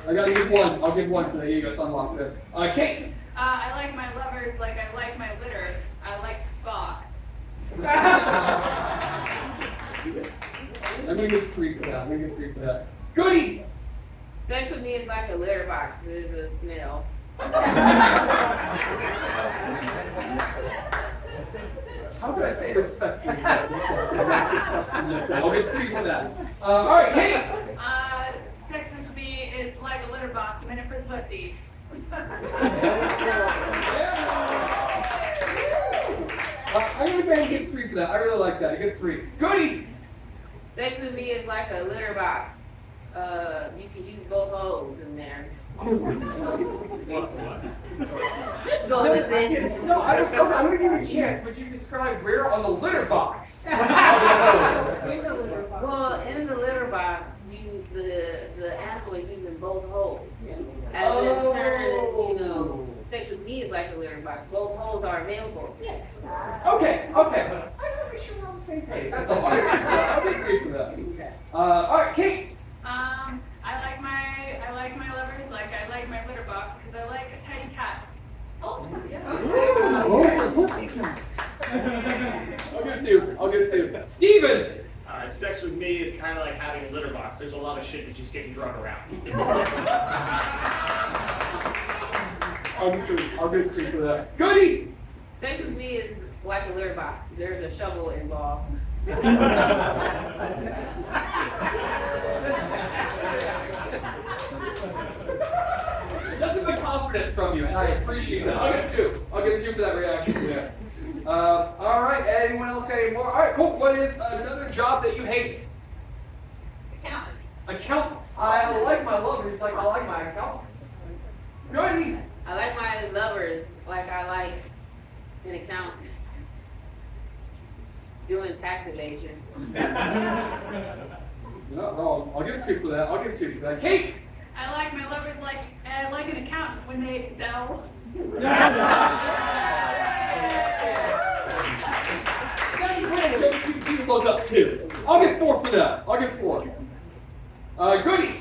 I gotta give 1. I'll give 1 for that. There you go. It's unlocked there. Kate. I like my lovers like I like my litter. I like box. I'm gonna give 3 for that. Goodie. Sex with me is like a litter box. There's a smell. All right, Kate. Sex with me is like a litter box. I'm in it for the pussy. I'm gonna go ahead and give 3 for that. I really like that. I guess 3. Goodie. Sex with me is like a litter box. You can use both holes in there. Just go with it. No, I'm gonna give you a chance, but you described where on the litter box. Well, in the litter box, the animal is using both holes. As in turn, you know, sex with me is like a litter box. Both holes are available. Okay. I gotta make sure we're on the same page. That's all. I'll get 3 for that. All right, Kate. I like my lovers like I like my litter box because I like a tiny cat. Oh, yeah. I'll get 2. Steven. Sex with me is kind of like having a litter box. There's a lot of shit that just getting thrown around. I'll get 3 for that. Goodie. Sex with me is like a litter box. There's a shovel involved. That's a good confidence from you, and I appreciate that. I'll get 2. I'll get 2 for that reaction there. All right, anyone else got any more? All right, cool. What is another job that you hate? Accountants. I like my lovers like I like my accountants. Goodie. I like my lovers like I like an accountant. Doing tax evasion. No, I'll give 2 for that. I'll give 2 for that. Kate. I like my lovers like I like an accountant when they excel. That's great. You look up 2. I'll get 4 for that. I'll get 4. Goodie.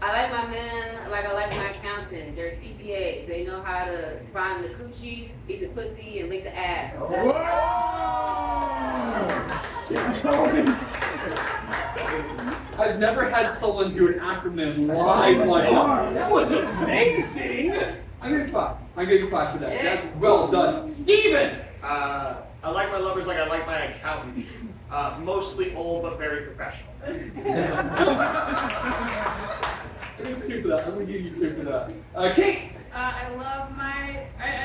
I like my men like I like my accountant. They're CPAs. They know how to find the coochie, eat the pussy, and lick the ass. I've never had someone do an acronym live like that. That was amazing. I'm gonna give 5. I'm gonna give 5 for that. That's well done. Steven. I like my lovers like I like my accountants. Mostly old but very professional. I'm gonna give 2 for that. I'm gonna give you 2 for that. Kate. I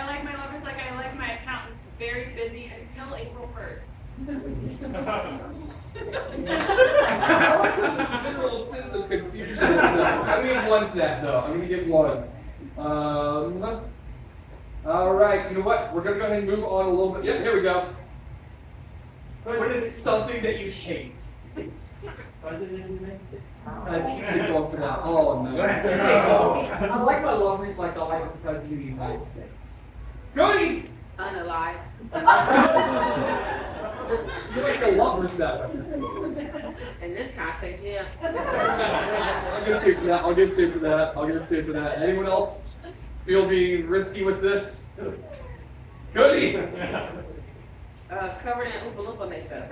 like my lovers like I like my accountants. Very busy until April 1st. I like the general sense of confusion. I'm gonna give 1 for that though. I'm gonna give 1. All right. You know what? We're gonna go ahead and move on a little bit. Yep. Here we go. What is something that you hate? Going for that. Oh no. I like my lovers like I like the President of the United States. Goodie. Unalive. You like your lovers that way. In this context, yeah. I'll give 2 for that. I'll give 2 for that. I'll give 2 for that. Anyone else feel being risky with this? Goodie. Covered in Oompa Loompa makeup.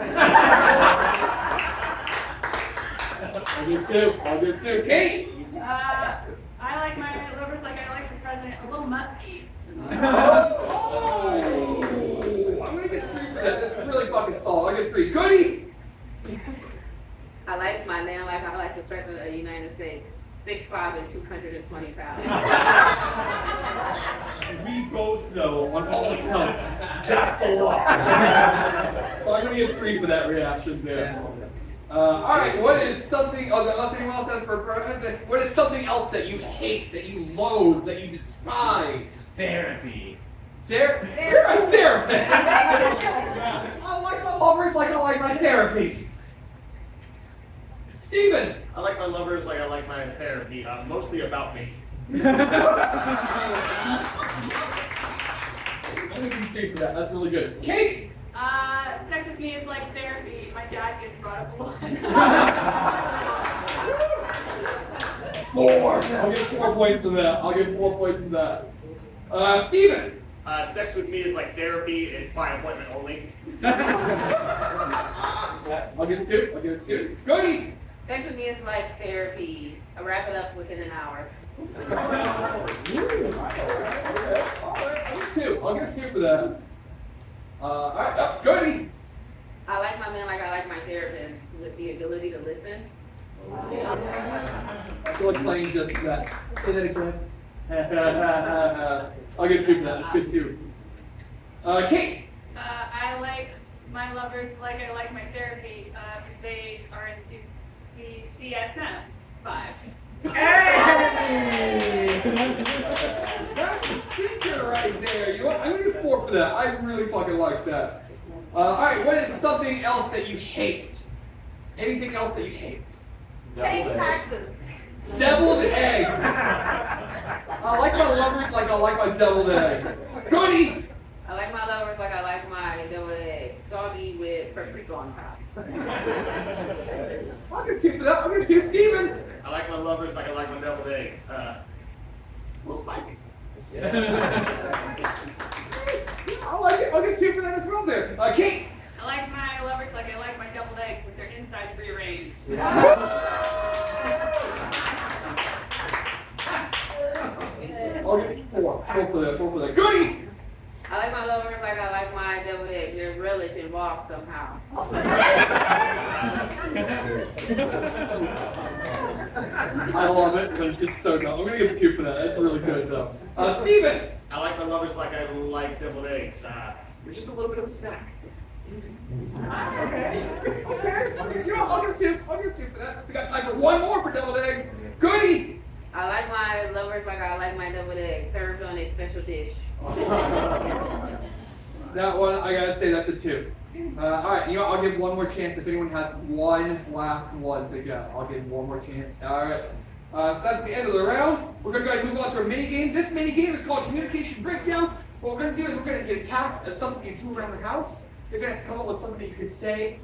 I'll give 2. I'll give 2. Kate. I like my lovers like I like the president. A little musky. Oh. I'm gonna get 3 for that. That's really fucking solid. I'll get 3. Goodie. I like my man like I like the president of the United States. 6'5" and 220 pounds. We both know on all accounts that's a lot. Well, I'm gonna give 3 for that reaction there. All right, what is something? Unless anyone else has for president, what is something else that you hate, that you loathe, that you despise? Therapy. You're a therapist. I like my lovers like I like my therapy. Steven. I like my lovers like I like my therapy. Mostly about me. I'm gonna give you 3 for that. That's really good. Kate. Sex with me is like therapy. My dad gets brought up a lot. 4. I'll give 4 points to that. I'll give 4 points to that. Steven. Sex with me is like therapy. It's by appointment only. I'll give 2. I'll give 2. Goodie. Sex with me is like therapy. I wrap it up within an hour. Okay. I'll give 2. I'll give 2 for that. All right. Goodie. I like my man like I like my therapist. with the ability to listen. I feel like playing just that. Say that again. I'll get 2 for that. That's good too. Kate. I like my lovers like I like my therapy, because they are into the DSM 5. Hey! That's a stinker right there. You know what? I'm gonna give 4 for that. I really fucking like that. All right. What is something else that you hate? Anything else that you hate? Paying taxes. Deviled eggs. I like my lovers like I like my deviled eggs. Goodie. I like my lovers like I like my deviled egg, soggy with paprika on top. I'll give 2 for that. I'll give 2. Steven. I like my lovers like I like my deviled eggs. A little spicy. I like it. I'll give 2 for that as well there. Kate. I like my lovers like I like my deviled eggs with their insides rearranged. I'll give 4. 4 for that. 4 for that. Goodie. I like my lovers like I like my deviled eggs. There's relish involved somehow. I love it, but it's just so dumb. I'm gonna give 2 for that. That's really good though. Steven. I like my lovers like I like deviled eggs. You're just a little bit of a snack. Okay. Okay. You know, I'll give 2. I'll give 2 for that. We got time for 1 more for deviled eggs. Goodie. I like my lovers like I like my deviled eggs, served on a special dish. That one, I gotta say, that's a 2. All right, you know, I'll give 1 more chance if anyone has one last one to go. I'll give 1 more chance. All right. So that's the end of the round. We're gonna go ahead and move on to our mini game. This mini game is called Communication Breakdown. What we're gonna do is we're gonna get a task of something you do around the house. You're gonna have to come up with something that you can say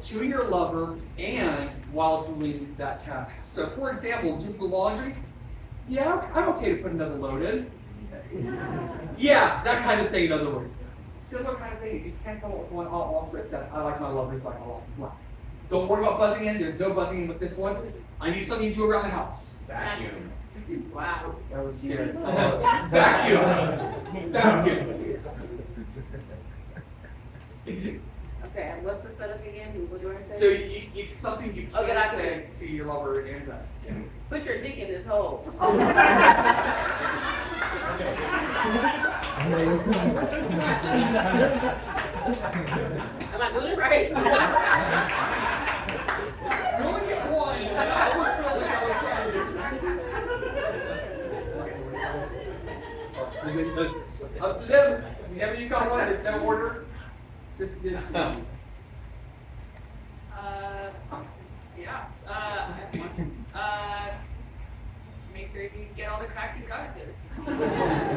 to your lover and while doing that task. So, for example, do the laundry. Yeah, I'm okay to put another load in. Yeah, that kind of thing, in other words. Similar kind of thing. If you can't come up with one, I'll also accept. I like my lovers like I like mine. Don't worry about buzzing in. There's no buzzing in with this one. I need something you do around the house. Vacuum. Wow. That was scary. Vacuum. Vacuum. Okay, what's the setup again? What do you want to So say? it's something you Okay, can I say to your lover and that. Put your dick in this hole. Am I doing it right? You only get 1, and I almost feel like I was trying to. That's up to them. Whenever you got one, there's no order. Just get it to them. Make sure you get all the cracks and crevices.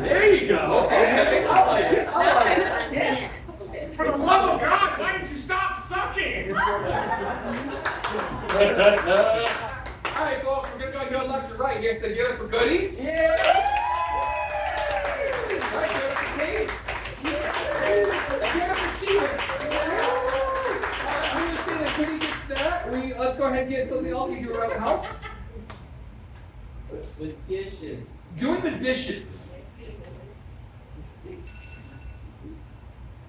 There you go. Okay, I like it. I like it. Okay. For the love of God, why did you stop sucking? All right, folks, we're gonna go left to right here. So give it for goodies. Yeah. All right, give it for Kate. Give it for Steven. All right, I'm gonna say that Goodie gets that. Let's go ahead and get something else you do around the house. The dishes. Doing the dishes.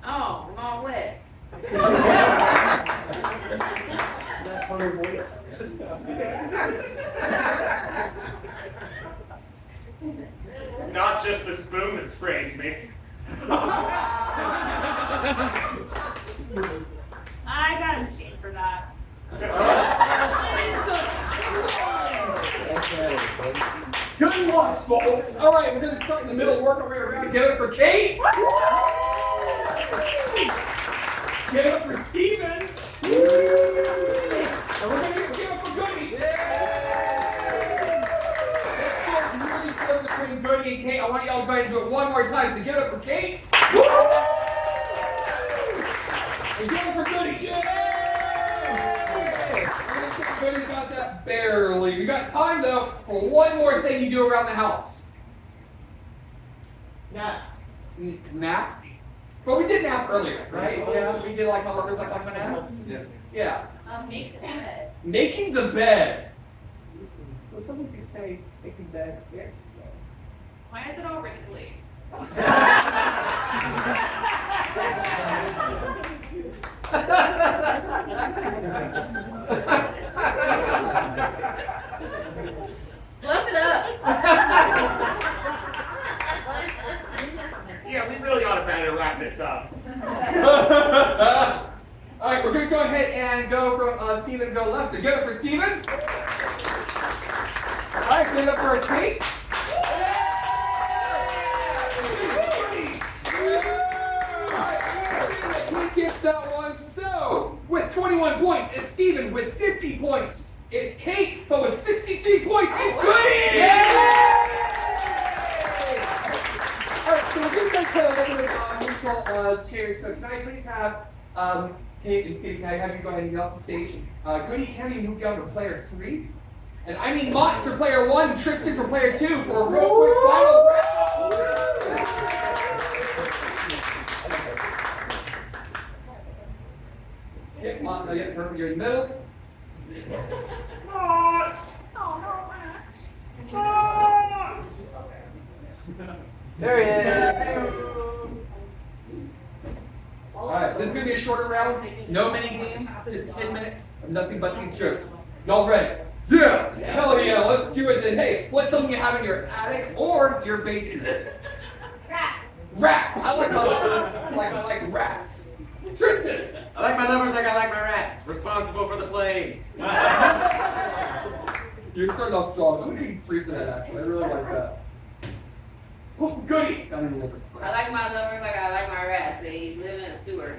Oh, I'm all wet. That funny voice. It's not just the spoon that sprays me. I got a cheat for that. Good luck, folks. All right, we're going to start in the middle, work our way around. Give it for Kate. Give it for Stevens. And we're going to give it for Goodie. That's really close between Goodie and Kate. I want y'all to go ahead and do it one more time. So give it for Kate. And give it for Goodie. Goodie got that barely. We got time though for one more thing you do around the house. Nap. Nap? But we did nap earlier, right? Yeah, we did like my lovers like my naps. Yeah. Make the bed. Making the bed. Well, someone could say making bed. Yeah. Why is it all wrinkly? wrap this up. All right, we're going to go ahead and go from Steven go left. So give it for Stevens. All right, give it up for our Kate. Kate gets that one. So, with 21 points, it's Steven. With 50 points, it's Kate. But with 63 points, it's Goodie! All right, so we're just going to play a little bit of musical chairs. So can I please have Kate and Steve, can I have you go ahead and get off the stage? Goodie, can you move down to player 3? And I need Motts for player 1 and Tristan for player 2 for a real quick final round. Yeah, Motts, yeah, perfect. You're in the middle. Motts! Motts! There he is. Alright, this is going to be a shorter round. No mini game. Just 10 minutes of nothing but these jokes. Y'all ready? Yeah! Hell yeah, let's do it then. Hey, what's something you have in your attic or your basement? Rats. Rats! I like my lovers like I like rats. Tristan! I like my lovers like I like my rats. Responsible for the plague. You're starting off strong. I'm going to give you 3 for that, actually. I really like that. Oh, Goodie! Got in a little bit. I like my lovers like I like my rats. They live in a sewer.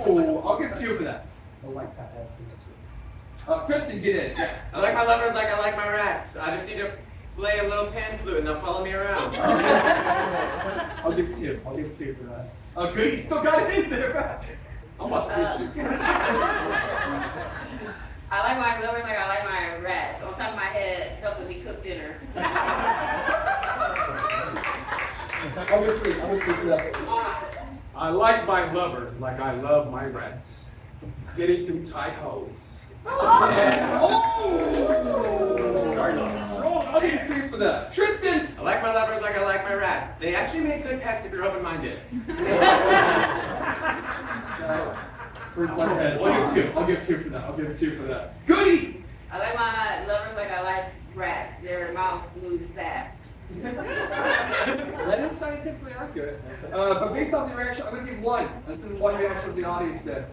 Ooh, I'll get 2 for that. I like that. Tristan, get in. Yeah. I like my lovers like I like my rats. I just need to play a little pan flute and they'll follow me around. I'll give 2. I'll give 2 for that. Goodie still got it in there fast. I'm about to hit you. I like my lovers like I like my rats. On top of my head, helping me cook dinner. I'll give 3. I'll give 3 for that. I like my lovers like I love my rats. Getting through tight holes. Yeah. Oh! Starting off strong. I'll give you 3 for that. Tristan! I like my lovers like I like my rats. They actually make good pets if you're open-minded. Birds like head. I'll give 2. I'll give 2 for that. I'll give 2 for that. Goodie! I like my lovers like I like rats. Their mouth moves fast. That is scientifically accurate. But based on the reaction, I'm going to give 1. This is 1 reaction of the audience did.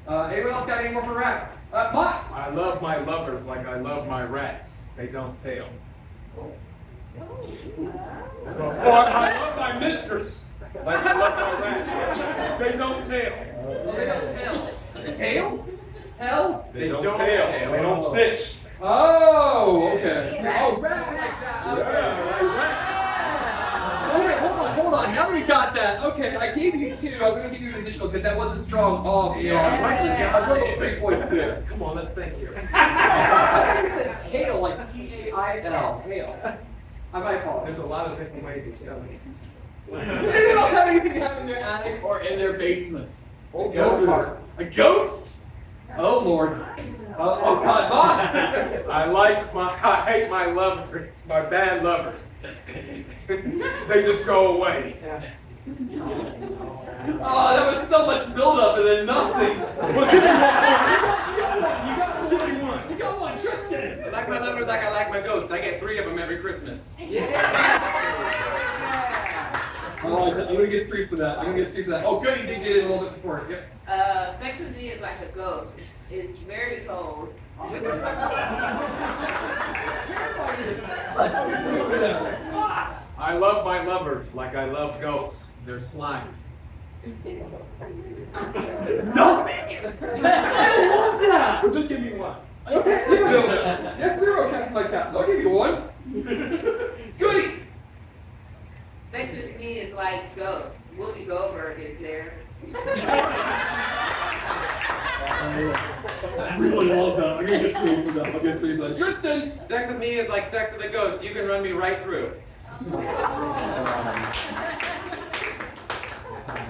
Anyone else got any more for rats? Motts! I love my lovers like I love my rats. They don't tail. Or I love my mistress like I love my rats. They don't tail. Oh, they don't tail. Tail? Tell? They don't tail. They don't stitch. Oh, okay. Oh, rat like that. Okay. Yeah, like rats. Oh, wait, hold on. Now that we got that, okay, I gave you 2. I'm going to give you an additional because that wasn't strong. Oh, yeah. I told you 3 points too. Come on, let's think here. I thought you said tail, like T-A-I-L. Tail. I might apologize. There's a lot of different ways to spell it. Does anyone else have anything to have in their attic or in their basement? Oh, Go-karts. A ghost? Oh, Lord. Oh, God, Motts! I hate my lovers, my bad lovers. They just go away. Oh, that was so much build-up and then nothing. Well, give me one. Give me one. You got 1, Tristan. I like my lovers like I like my ghosts. I get 3 of them every Christmas. Oh, I'm going to get 3 for that. Oh, Goodie did get it a little bit before. Yep. Sex with me is like a ghost. It's very cold. I love my lovers like I love ghosts. They're slimy. Nothing? I love that! Well, just give me one. Okay, let's build it. Yes, sir, okay, my captain. I'll give you 1. Goodie! Sex with me is like ghosts. Whoopi Goldberg is there. I really love that. I'm going to get 3 for that. I'll get 3 for that. Tristan! Sex with me is like sex with a ghost. You can run me right through. Did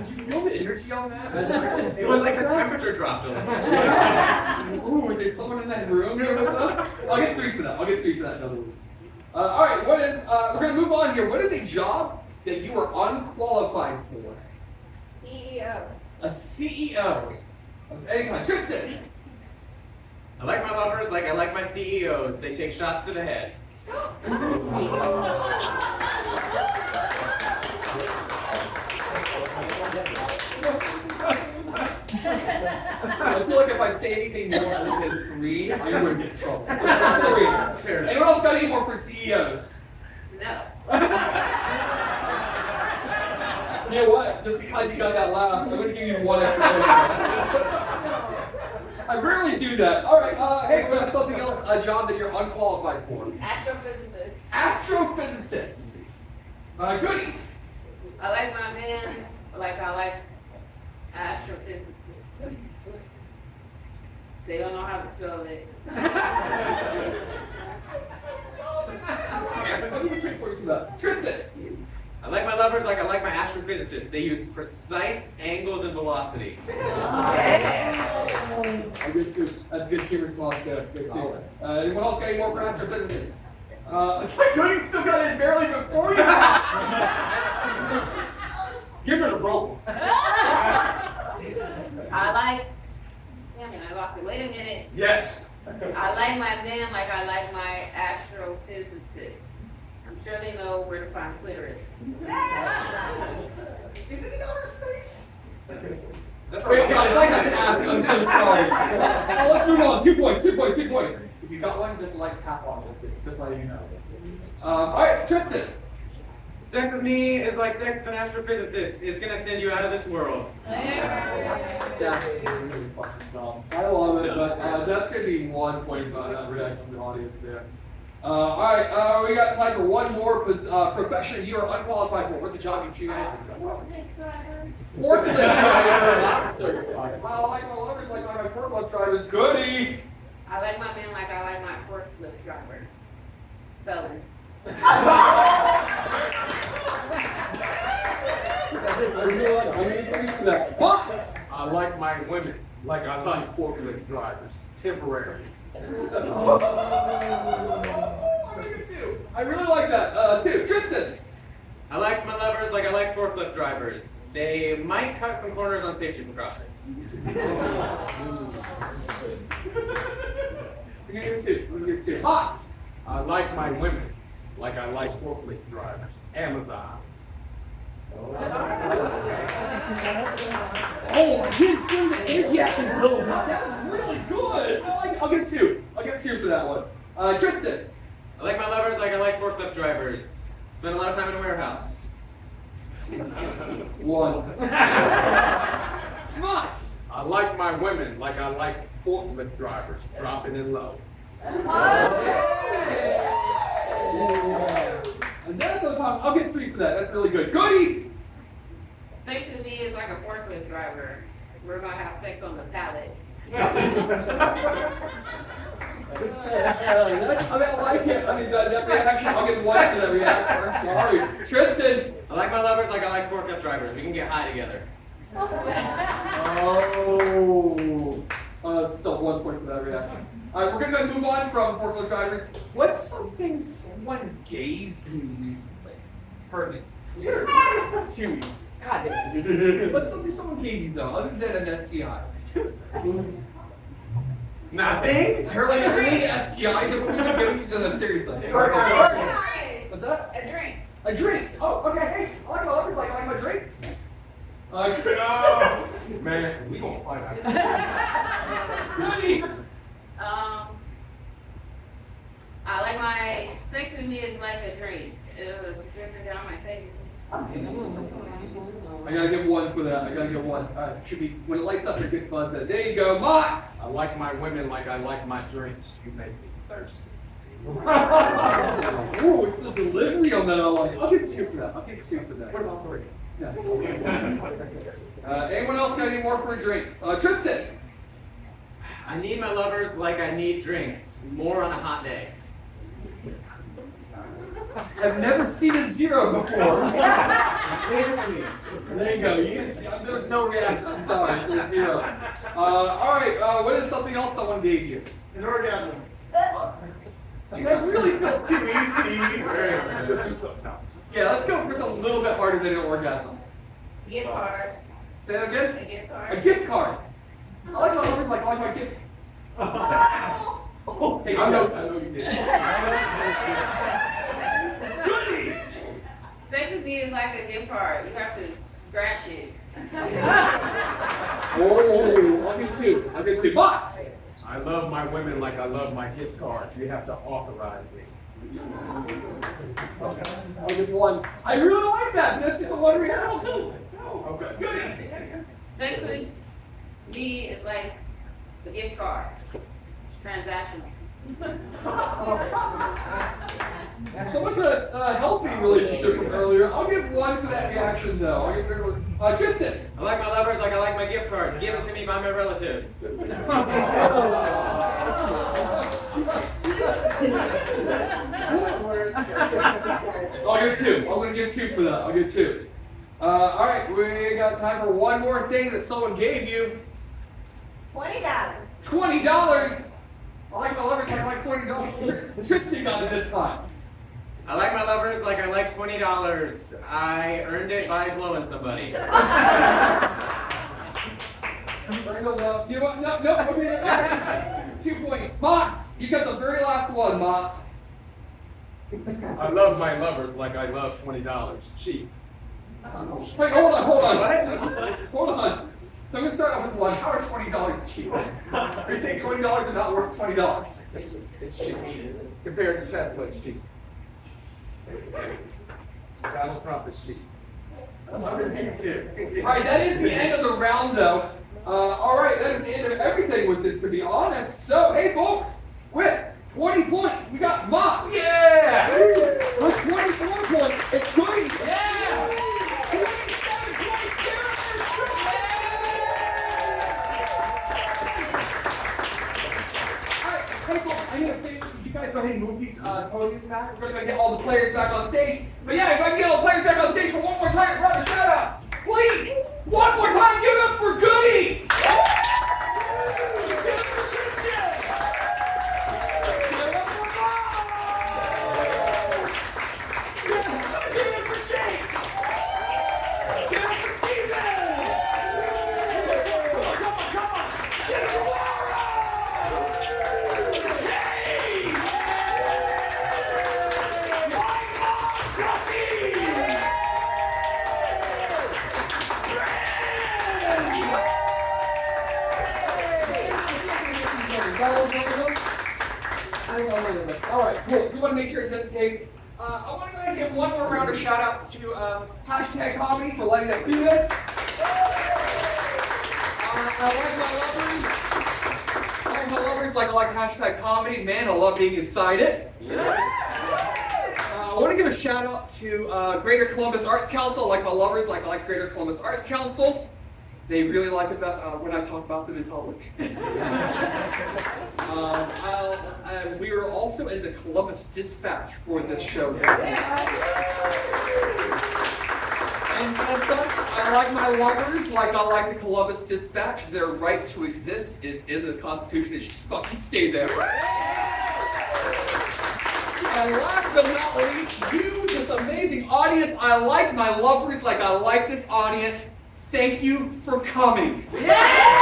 you feel the energy on that? It was like the temperature dropped a little. Ooh, is there someone in that room here with us? I'll get 3 for that. In other words. All right, we're going to move on here. What is a job that you are unqualified for? CEO. A CEO. Anyone? Tristan! I like my lovers like I like my CEOs. They take shots to the head. I feel like if I say anything more than 3, I'm going to get in trouble. So that's 3. Anyone else got any more for CEOs? No. You know what? Just because you got that laugh, I'm going to give you 1 extra point. I rarely do that. All right, hey, what is something else, a job that you're unqualified for? Astrophysicist. Astrophysicist. Goodie. I like my man like I like astrophysicists. They don't know how to spell it. Tristan. I like my lovers like I like my astrophysicists. They use precise angles and velocity. Good too. That's good humor response there. Good too. Anyone else got any more for astrophysicists? Goodie still got it barely before you. Give her the rope. I like, damn it, I lost it. Wait a minute. Yes. I like my man like I like my astrophysicists. I'm sure they know where to find clitoris. Is it in outer space? That's Wait, right. if I had to ask, I'm so sorry. Let's move on. 2 points, 2 points, 2 points. If you got one, just like tap on it, just letting you know. All right, Tristan. Sex with me is like sex with an astrophysicist. It's gonna send you out of this world. That's really fucking dumb. I love it, but that's gonna be 1 point reaction from the audience there. All right, we got time for one more profession you are unqualified for. What's the job you choose? Forklift drivers. I like my lovers like my forklift drivers. Goodie. I like my man like I like my forklift drivers. Fellas. I really like that. Motts. I like my women like I like forklift drivers. Temporary. I really like that too. Tristan. I like my lovers like I like forklift drivers. They might cut some corners on safety precautions. We're gonna get 2. We're gonna get 2. Motts. I like my women like I like forklift drivers. Amazons. Oh, he's doing the energy action build. That was really good. I'll get 2. I'll get 2 for that one. Tristan. I like my lovers like I like forklift drivers. Spend a lot of time in a warehouse. 1. Motts. I like my women like I like forklift drivers. Dropping it low. And that's sometimes I'll get 3 for that. That's really good. Goodie. Sex with me is like a forklift driver. We're gonna have sex on the pallet. I like it. That reaction, I'll get 1 for that reaction. I'm sorry. Tristan. I like my lovers like I like forklift drivers. We can get high together. Still 1 point for that reaction. All right, we're gonna move on from forklift drivers. What's something someone gave you recently? Hermes. 2. God damn it. What's something someone gave you though, other than an STI? Nothing? Apparently, STIs are what we've been giving to them seriously. What's that? A drink. A drink. Oh, okay. Hey, I like my lovers like I like my drinks. No. Man, we gonna fight out. Goodie. I like my sex with me is like a drink. It was dripping down my face. I gotta get 1 for that. I gotta get 1. All right, should be when it lights up, it gets buzzed. There you go, Motts. I like my women like I like my drinks. You make me thirsty. Ooh, it's the delivery on that. I'll get 2 for that. I'll get 2 for that. What about 3? Yeah. Anyone else got any more for drinks? Tristan. I need my lovers like I need drinks. More on a hot day. I've never seen a 0 before. Leave it to me. There you go. You can see, there was no reaction. I'm sorry. It's a 0. All right. What is something else someone gave you? An orgasm. That really feels too easy. Yeah, let's go for something a little bit harder than an orgasm. Gift card. Say that again? A gift card. A gift card. I like my numbers like I like my gift. Oh, hey, I know you did. Goodie! Sex with me is like a gift card. You have to scratch it. I Oh, I'll get two. Motts. I love my women like I love my gift cards. You have to authorize me. Okay, I'll get one. I really like that. That's just a one reality too. Oh, okay, good. Sex with me is like the gift card. Transactional. So much for that healthy relationship from earlier. I'll give one for that reaction though. I'll give one. Tristan. I like my lovers like I like my gift cards, given to me by my relatives. I'll give two. I'm gonna give two for that. I'll give two. All right, we got time for one more thing that someone gave you. $20. $20. I like my lovers like I like $20. Tristan got it this time. I like my lovers like I like $20. I earned it by blowing somebody. You know what? No. Okay. 2 points. Motts, you got the very last one, Motts. I love my lovers like I love $20. Cheap. Wait, hold on. Hold on. So I'm gonna start off with one. How are $20 cheap? Are you saying $20 is not worth $20? It's cheap. Compared to Tesla, it's cheap. Donald Trump is cheap. All right, that is the end of the round, though. All right, that is the end of everything with this, to be honest. So, hey, folks, with 20 points, we got Motts. Yeah! With 24 points, it's Goodie. Yeah! 27 points, Sarah. All right, hey, folks, I need a favor. Could you guys go ahead and move these podiums back? We're going to get all the players back on stage. But yeah, if I can get all the players back on stage for one more time, round of shout-outs. Please, one more time, give it up for Goodie. Give it up for Tristan. Give it up for Motts. Give it up for Shae. Give it up for Steven. Come on. Give it up for Laura. Hey. My mom, Ducky. All right, cool. So we want to make sure, just in case, I want to go ahead and give one more round of shout-outs to hashtag comedy for letting us do this. I like my lovers like I like hashtag comedy. Man, I love being inside it. I want to give a shout-out to Greater Columbus Arts Council. I like my lovers like I like Greater Columbus Arts Council. They really like it when I talk about them in public. We were also in the Columbus Dispatch for this show. And as such, I like my lovers like I like the Columbus Dispatch. Their right to exist is in the Constitution. It should fucking stay there. And last but not least, you, this amazing audience. I like my lovers like I like this audience. Thank you for coming. Yeah!